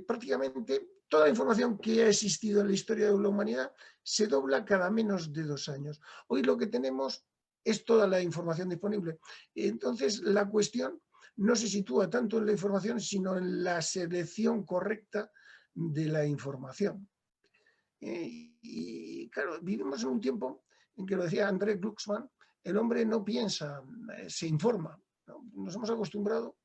prácticamente toda la información que ha existido en la historia de la humanidad se dobla cada menos de 2 años. Hoy lo que tenemos es toda la información disponible. Entonces, la cuestión no se sitúa tanto en la información, sino en la selección correcta de la información. Y claro, vivimos en un tiempo en que, lo decía André Glucksmann, el hombre no piensa, se informa, ¿no? Nos hemos acostumbrado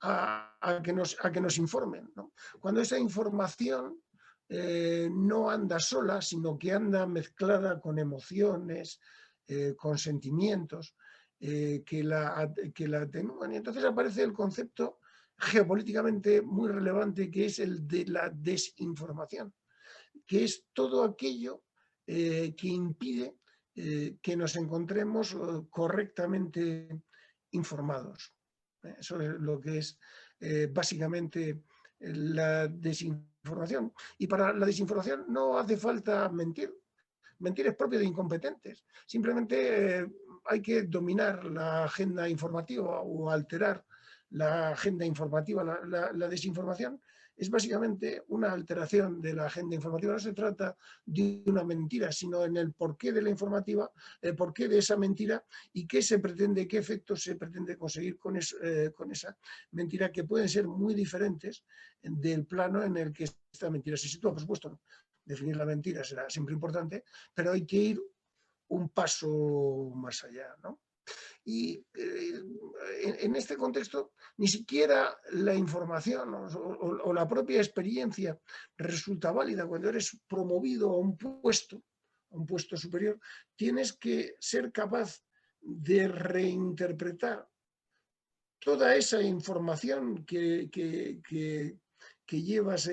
a que nos informen, ¿no? Cuando esa información no anda sola, sino que anda mezclada con emociones, con sentimientos que la atenúan. Y entonces aparece el concepto geopolíticamente muy relevante, que es el de la desinformación, que es todo aquello que impide que nos encontremos correctamente informados. Eso es lo que es básicamente la desinformación. Y para la desinformación no hace falta mentir. Mentir es propio de incompetentes. Simplemente hay que dominar la agenda informativa o alterar la agenda informativa. La desinformación es básicamente una alteración de la agenda informativa. No se trata de una mentira, sino en el porqué de la informativa, el porqué de esa mentira y qué se pretende, qué efectos se pretende conseguir con esa mentira, que pueden ser muy diferentes del plano en el que esta mentira se sitúa. Por supuesto, definir la mentira será siempre importante, pero hay que ir un paso más allá, ¿no? Y en este contexto, ni siquiera la información o la propia experiencia resulta válida. Cuando eres promovido a un puesto superior, tienes que ser capaz de reinterpretar toda esa información que llevas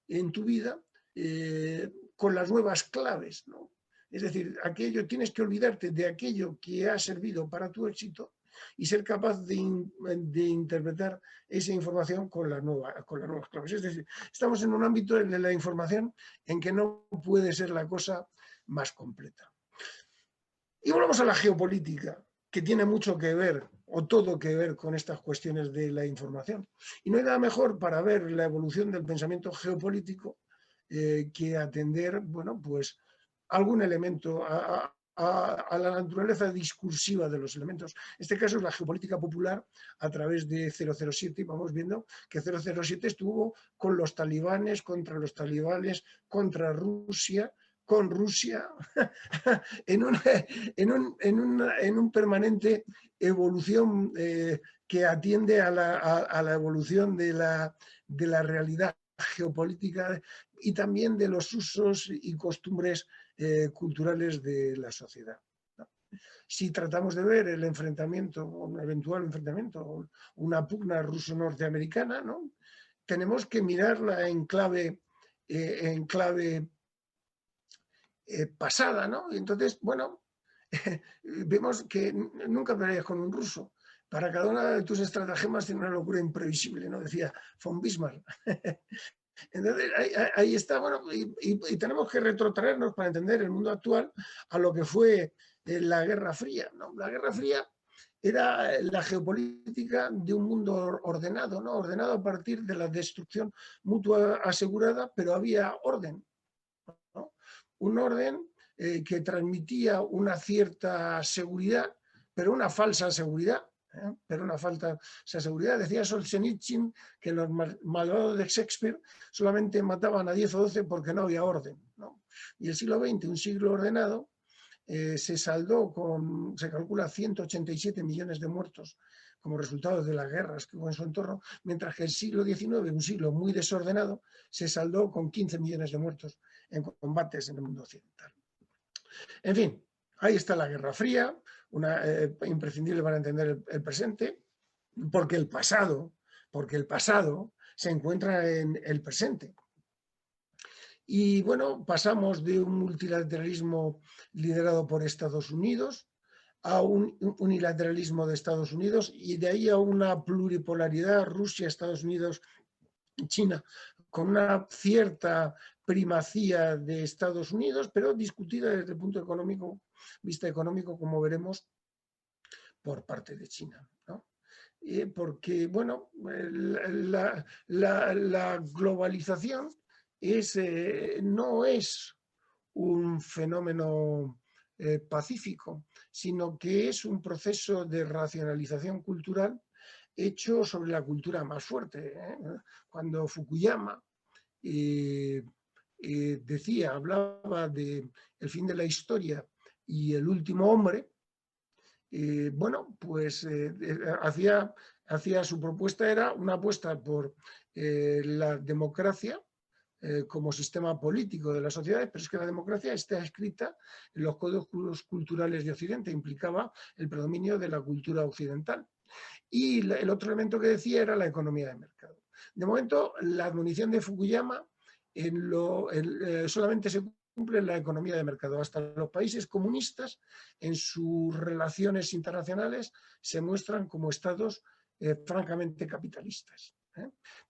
en tu vida con las nuevas claves, ¿no? Es decir, tienes que olvidarte de aquello que ha servido para tu éxito y ser capaz de interpretar esa información con las nuevas claves. Es decir, estamos en un ámbito de la información en que no puede ser la cosa más completa. Y volvamos a la geopolítica, que tiene mucho que ver, o todo que ver, con estas cuestiones de la información. Y no hay nada mejor para ver la evolución del pensamiento geopolítico que atender, bueno, pues algún elemento a la naturaleza discursiva de los elementos. En este caso es la geopolítica popular a través de 007, y vamos viendo que 007 estuvo con los talibanes, contra los talibanes, contra Rusia, con Rusia, en un permanente evolución que atiende a la evolución de la realidad geopolítica y también de los usos y costumbres culturales de la sociedad, ¿no? Si tratamos de ver el enfrentamiento, un eventual enfrentamiento, una pugna ruso-norteamericana, ¿no?, tenemos que mirarla en clave pasada, ¿no? Y entonces, bueno, vemos que nunca peleas con un ruso. Para cada una de tus estratagemas tiene una locura imprevisible, ¿no?, decía von Bismarck. Entonces, ahí está, bueno, y tenemos que retrotraernos para entender el mundo actual a lo que fue la Guerra Fría, ¿no? La Guerra Fría era la geopolítica de un mundo ordenado, ¿no? Ordenado a partir de la destrucción mutua asegurada, pero había orden, ¿no? Un orden que transmitía una cierta seguridad, pero una falsa seguridad. Pero una falta de seguridad. Decía Solzhenitsyn que los malvados de Shakespeare solamente mataban a 10 o 12 porque no había orden, ¿no? Y el siglo XX, un siglo ordenado, se saldó con, se calcula, 187 millones de muertos como resultado de las guerras que hubo en su entorno, mientras que el siglo XIX, un siglo muy desordenado, se saldó con 15 millones de muertos en combates en el mundo occidental. En fin, ahí está la Guerra Fría, imprescindible para entender el presente, porque el pasado se encuentra en el presente. Y bueno, pasamos de un multilateralismo liderado por Estados Unidos a un unilateralismo de Estados Unidos, y de ahí a una pluripolaridad Rusia, Estados Unidos, China, con una cierta primacía de Estados Unidos, pero discutida desde el punto económico, vista económico, como veremos, por parte de China, ¿no? Porque, bueno, la globalización no es un fenómeno pacífico, sino que es un proceso de racionalización cultural hecho sobre la cultura más fuerte. Cuando Fukuyama hablaba de el fin de la historia y el último hombre, bueno, pues su propuesta era una apuesta por la democracia como sistema político de las sociedades, pero es que la democracia está escrita en los códigos culturales de Occidente, implicaba el predominio de la cultura occidental. Y el otro elemento que decía era la economía de mercado. De momento, la admonición de Fukuyama solamente se cumple en la economía de mercado. Hasta los países comunistas, en sus relaciones internacionales, se muestran como estados francamente capitalistas.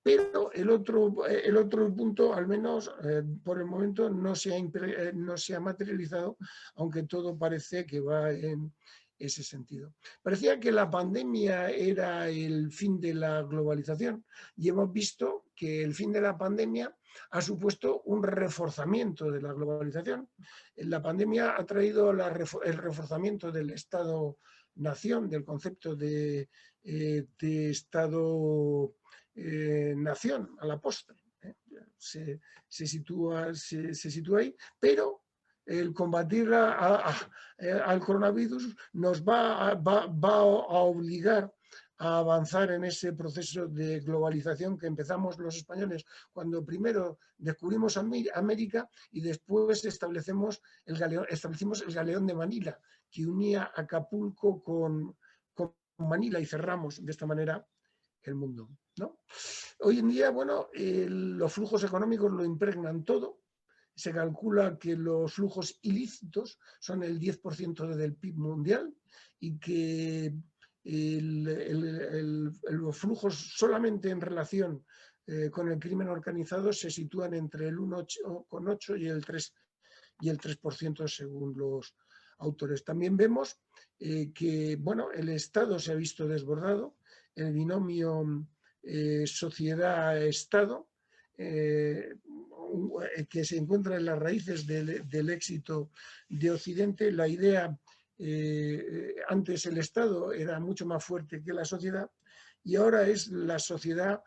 Pero el otro punto, al menos por el momento, no se ha materializado, aunque todo parece que va en ese sentido. Parecía que la pandemia era el fin de la globalización y hemos visto que el fin de la pandemia ha supuesto un reforzamiento de la globalización. La pandemia ha traído el reforzamiento del Estado-nación, del concepto de Estado-nación a la postre. Se sitúa ahí, pero el combatir al coronavirus nos va a obligar a avanzar en ese proceso de globalización que empezamos los españoles cuando primero descubrimos América y después establecimos el galeón de Manila, que unía Acapulco con Manila y cerramos de esta manera el mundo, ¿no? Hoy en día, bueno, los flujos económicos lo impregnan todo. Se calcula que los flujos ilícitos son el 10% del PIB mundial y que los flujos solamente en relación con el crimen organizado se sitúan entre el 1,8 y el 3% según los autores. También vemos que bueno, el Estado se ha visto desbordado, el binomio sociedad-Estado, que se encuentra en las raíces del éxito de Occidente. La idea, antes el Estado era mucho más fuerte que la sociedad y ahora es la sociedad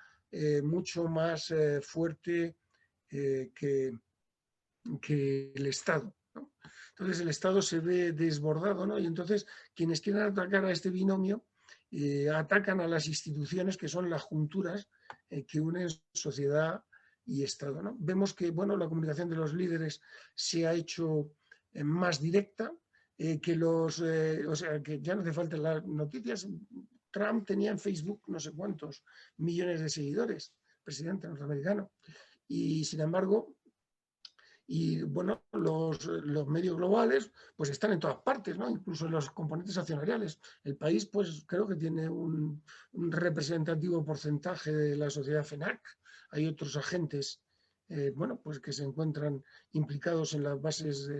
mucho más fuerte que el Estado, ¿no? Entonces el Estado se ve desbordado, ¿no? Y entonces quienes quieren atacar a este binomio atacan a las instituciones que son las junturas que unen sociedad y Estado, ¿no? Vemos que bueno, la comunicación de los líderes se ha hecho más directa, o sea, que ya no hace falta las noticias. Trump tenía en Facebook no sé cuántos millones de seguidores, presidente norteamericano, y sin embargo, y bueno, los medios globales pues están en todas partes, ¿no? Incluso en los componentes accionariales. El país pues creo que tiene un representativo porcentaje de la sociedad FENAC. Hay otros agentes bueno, pues que se encuentran implicados en las bases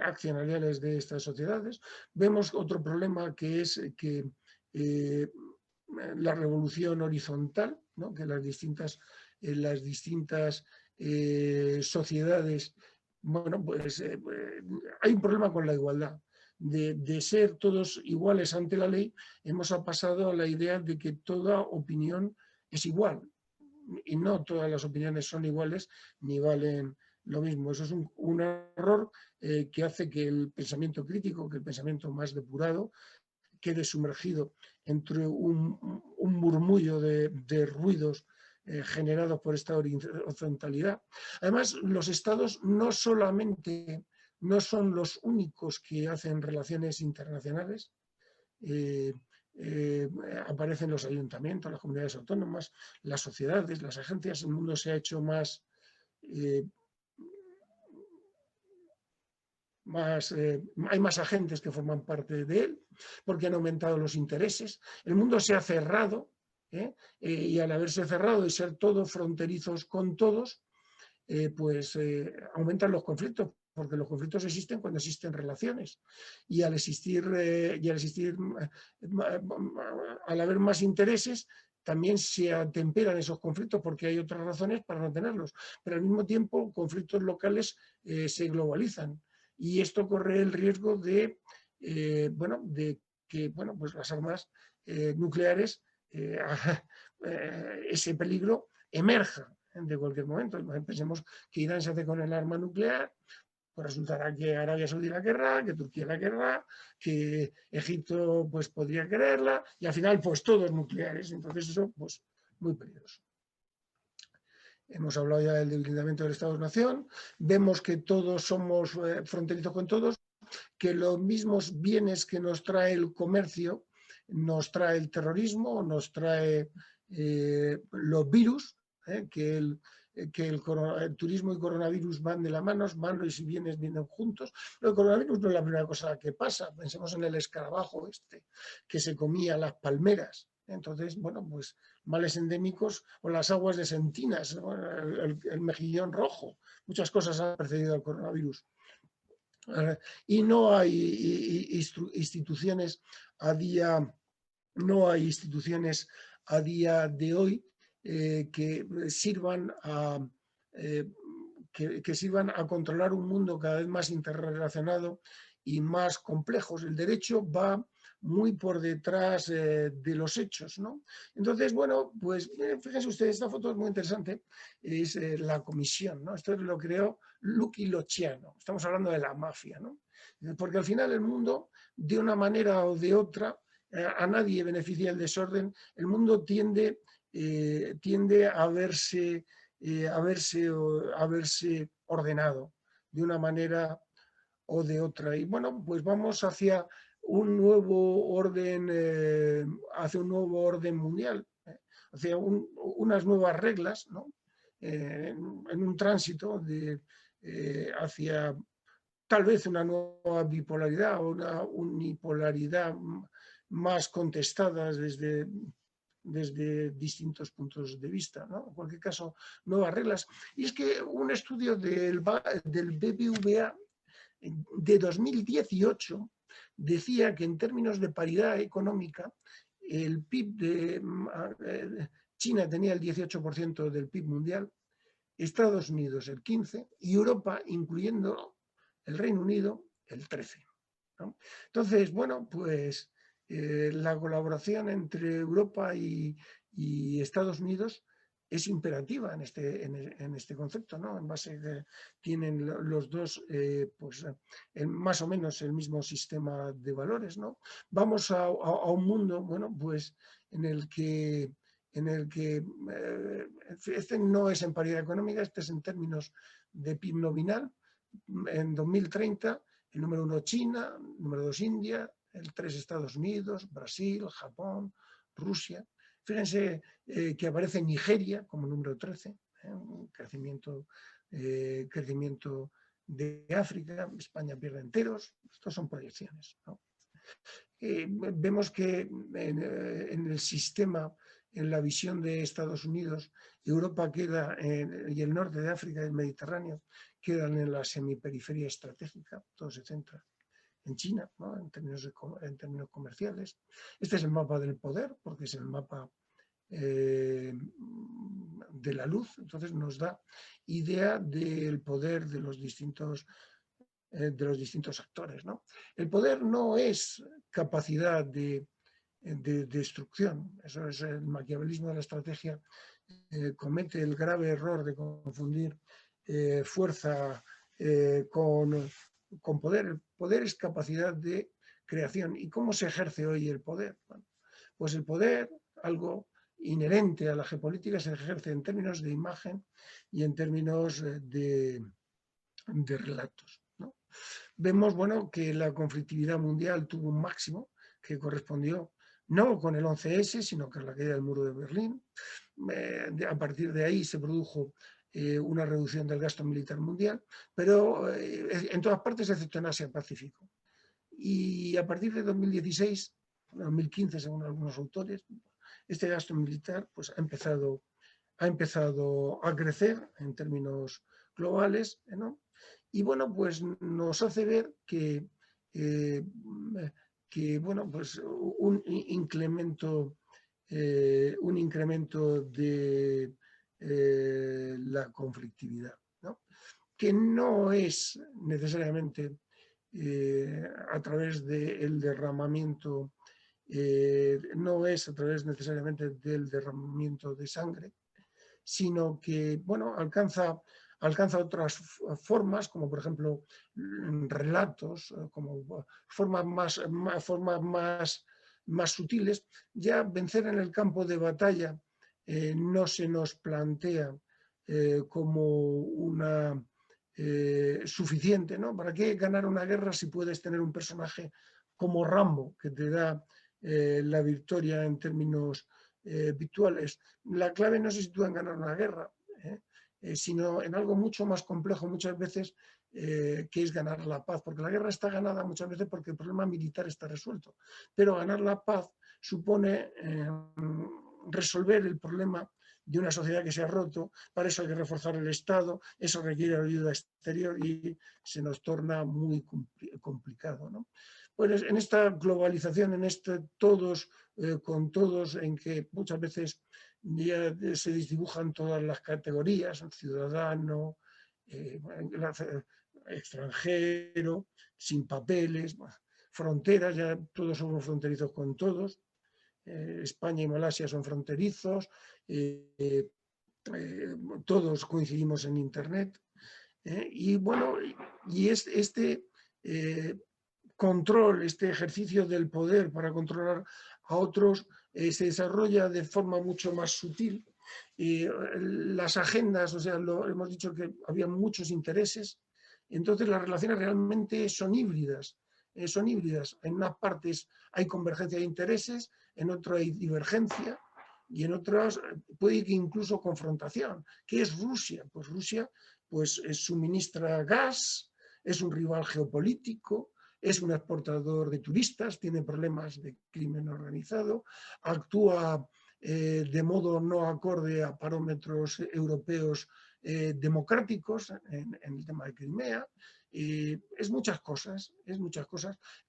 accionariales de estas sociedades. Vemos otro problema que es que la revolución horizontal, ¿no? Que las distintas sociedades, bueno, pues hay un problema con la igualdad. De ser todos iguales ante la ley, hemos pasado a la idea de que toda opinión es igual y no todas las opiniones son iguales ni valen lo mismo. Eso es un error que hace que el pensamiento crítico, que el pensamiento más depurado, quede sumergido entre un murmullo de ruidos generados por esta horizontalidad. Además, los estados no solamente no son los únicos que hacen relaciones internacionales, aparecen los ayuntamientos, las comunidades autónomas, las sociedades, las agencias. El mundo se ha hecho más hay más agentes que forman parte de él, porque han aumentado los intereses. El mundo se ha cerrado, y al haberse cerrado y ser todos fronterizos con todos, pues aumentan los conflictos, porque los conflictos existen cuando existen relaciones. Y al haber más intereses, también se atemperan esos conflictos porque hay otras razones para no tenerlos. Pero al mismo tiempo, conflictos locales se globalizan. Y esto corre el riesgo de que pues las armas nucleares, ese peligro emerja de cualquier momento. Pensemos que Irán se hace con el arma nuclear, pues resultará que Arabia Saudí la querrá, que Turquía la querrá, que Egipto pues podría quererla, y al final pues todos nucleares. Entonces eso pues muy peligroso. Hemos hablado ya del debilitamiento del Estado-Nación, vemos que todos somos fronterizos con todos, que los mismos bienes que nos trae el comercio, nos trae el terrorismo, nos trae los virus, que el turismo y coronavirus van de la mano, malos y bienes vienen juntos. Pero el coronavirus no es la primera cosa que pasa. Pensemos en el escarabajo que se comía las palmeras. Entonces, bueno, pues males endémicos o las aguas de sentinas, el mejillón rojo. Muchas cosas han precedido al coronavirus. Y no hay instituciones a día, no hay instituciones a día de hoy que sirvan que sirvan a controlar un mundo cada vez más interrelacionado y más complejos. El derecho va muy por detrás de los hechos, ¿no? Entonces, bueno, pues fíjense ustedes, esta foto es muy interesante, es la comisión, ¿no? Esto lo creó Lucky Luciano, estamos hablando de la mafia, ¿no? Porque al final el mundo, de una manera o de otra, a nadie beneficia el desorden, el mundo tiende a verse ordenado de una manera o de otra. Y bueno, pues vamos hacia un nuevo orden, mundial, hacia unas nuevas reglas, ¿no? En un tránsito hacia tal vez una nueva bipolaridad o una unipolaridad más contestadas desde distintos puntos de vista, ¿no? En cualquier caso, nuevas reglas. Y es que un estudio del BBVA de 2018 decía que en términos de paridad económica, el PIB de China tenía el 18% del PIB mundial, Estados Unidos el 15% y Europa, incluyendo el Reino Unido, el 13%. ¿No? Entonces, bueno, pues la colaboración entre Europa y Estados Unidos es imperativa en este concepto, ¿no? En base que tienen los dos pues, más o menos el mismo sistema de valores, ¿no? Vamos a un mundo, bueno, pues en el que este no es en paridad económica, este es en términos de PIB nominal. En 2030, el número 1 China, el número 2 India, el 3 Estados Unidos, Brasil, Japón, Rusia. Fíjense que aparece Nigeria como número 13, un crecimiento de África, España pierde enteros, estos son proyecciones, ¿no? Vemos que en el sistema, en la visión de Estados Unidos, Europa queda y el norte de África y el Mediterráneo quedan en la semiperiferia estratégica, todo se centra en China, ¿no? en términos comerciales. Este es el mapa del poder, porque es el mapa de la luz, entonces nos da idea del poder de los distintos actores, ¿no? El poder no es capacidad de destrucción, eso es el maquiavelismo de la estrategia, comete el grave error de confundir fuerza con poder. El poder es capacidad de creación. ¿Y cómo se ejerce hoy el poder? Bueno, pues el poder, algo inherente a la geopolítica, se ejerce en términos de imagen y en términos de relatos, ¿no? Vemos, bueno, que la conflictividad mundial tuvo un máximo que correspondió no con el 11S, sino con la caída del muro de Berlín. A partir de ahí se produjo una reducción del gasto militar mundial, pero en todas partes excepto en Asia-Pacífico. Y a partir de 2016, 2015 según algunos autores, este gasto militar pues, ha empezado a crecer en términos globales, ¿no? Y bueno, pues nos hace ver que bueno, pues un incremento de la conflictividad, ¿no? Que no es necesariamente a través del derramamiento, no es a través necesariamente del derramamiento de sangre, sino que, bueno, alcanza otras formas, como por ejemplo relatos, como formas más sutiles. Ya vencer en el campo de batalla no se nos plantea como una suficiente, ¿no? ¿Para qué ganar una guerra si puedes tener un personaje como Rambo, que te da la victoria en términos virtuales? La clave no se sitúa en ganar una guerra, sino en algo mucho más complejo muchas veces, que es ganar la paz, porque la guerra está ganada muchas veces porque el problema militar está resuelto, pero ganar la paz supone resolver el problema de una sociedad que se ha roto, para eso hay que reforzar el Estado, eso requiere ayuda exterior y se nos torna muy complicado, ¿no? Pues en esta globalización, en este todos con todos, en que muchas veces ya se desdibujan todas las categorías, ciudadano, extranjero, sin papeles, fronteras, ya todos somos fronterizos con todos. España y Malasia son fronterizos, todos coincidimos en Internet. Y bueno, y este control, este ejercicio del poder para controlar a otros se desarrolla de forma mucho más sutil. Las agendas, o sea, hemos dicho que había muchos intereses, entonces las relaciones realmente son híbridas. En unas partes hay convergencia de intereses, en otras hay divergencia y en otras puede que incluso confrontación. ¿Qué es Rusia? Pues Rusia pues, suministra gas, es un rival geopolítico, es un exportador de turistas, tiene problemas de crimen organizado, actúa de modo no acorde a parámetros europeos democráticos en el tema de Crimea. Es muchas cosas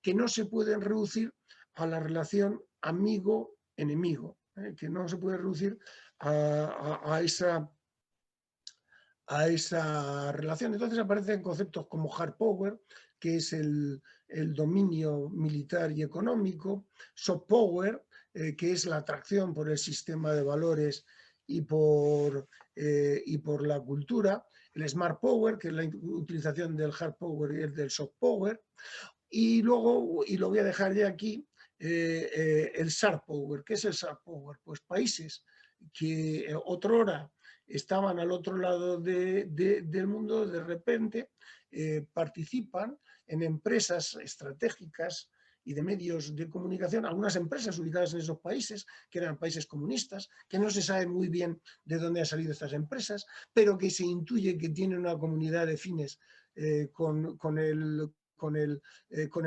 que no se pueden reducir a la relación amigo-enemigo, que no se puede reducir a esa relación. Entonces aparecen conceptos como hard power, que es el dominio militar y económico, soft power, que es la atracción por el sistema de valores y por la cultura, el smart power, que es la utilización del hard power y el del soft power, y luego, y lo voy a dejar ya aquí, el soft power. ¿Qué es el soft power? Pues países que otrora estaban al otro lado del mundo, de repente participan en empresas estratégicas y de medios de comunicación, algunas empresas ubicadas en esos países, que eran países comunistas, que no se sabe muy bien de dónde han salido estas empresas, pero que se intuye que tienen una comunidad de fines con el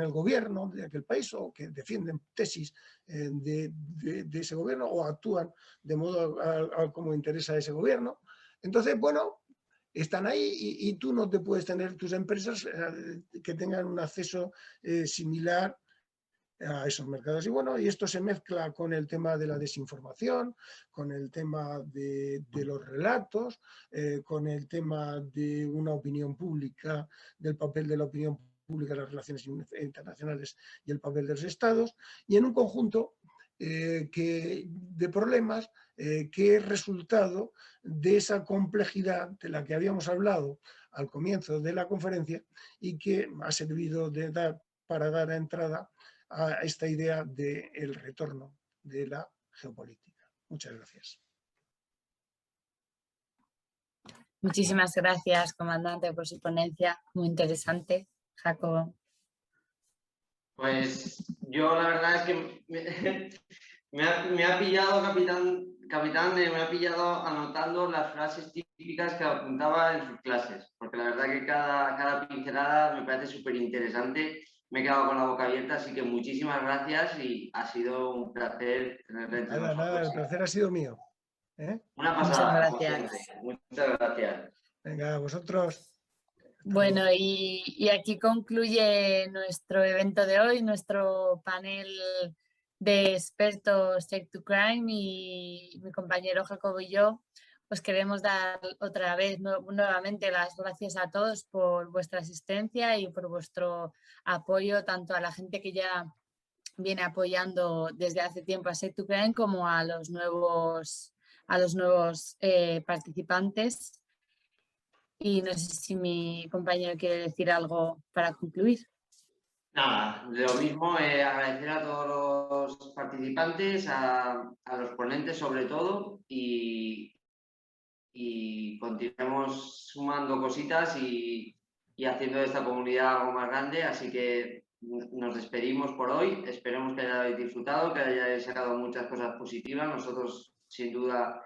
gobierno de aquel país, o que defienden tesis de ese gobierno, o actúan de modo como interesa a ese gobierno. Entonces, bueno, están ahí y tú no te puedes tener tus empresas que tengan un acceso similar a esos mercados. Y bueno, y esto se mezcla con el tema de la desinformación, con el tema de los relatos, con el tema de una opinión pública, del papel de la opinión pública en las relaciones internacionales y el papel de los estados, y en un conjunto de problemas que es resultado de esa complejidad de la que habíamos hablado al comienzo de la conferencia y que ha servido para dar entrada a esta idea del retorno de la geopolítica. Muchas gracias. Muchísimas gracias, comandante, por su ponencia. Muy interesante. Jacobo. Pues yo la verdad es que me ha pillado, capitán, me ha pillado anotando las frases típicas que apuntaba en sus clases, porque la verdad que cada pincelada me parece súper interesante. Me he quedado con la boca abierta, así que muchísimas gracias y ha sido un placer tenerle entre nosotros. Nada, el placer ha sido mío. Una Muchas pasada, como gracias. siempre. Muchas gracias. Venga, a vosotros. Bueno, y aquí concluye nuestro evento de hoy, nuestro panel de expertos Tech to Crime, y mi compañero Jacobo y yo os queremos dar otra vez nuevamente las gracias a todos por vuestra asistencia y por vuestro apoyo, tanto a la gente que ya viene apoyando desde hace tiempo a Tech to Crime como a los nuevos participantes. Y no sé si mi compañero quiere decir algo para concluir. Nada, lo mismo, agradecer a todos los participantes, a los ponentes sobre todo, y continuemos sumando cositas y haciendo de esta comunidad algo más grande. Así que nos despedimos por hoy. Esperemos que hayáis disfrutado, que hayáis sacado muchas cosas positivas. Nosotros, sin duda,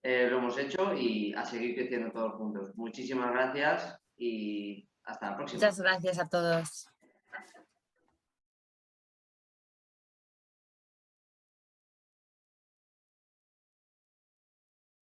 lo hemos hecho, y a seguir creciendo todos juntos. Muchísimas gracias y hasta la próxima. Muchas gracias a todos.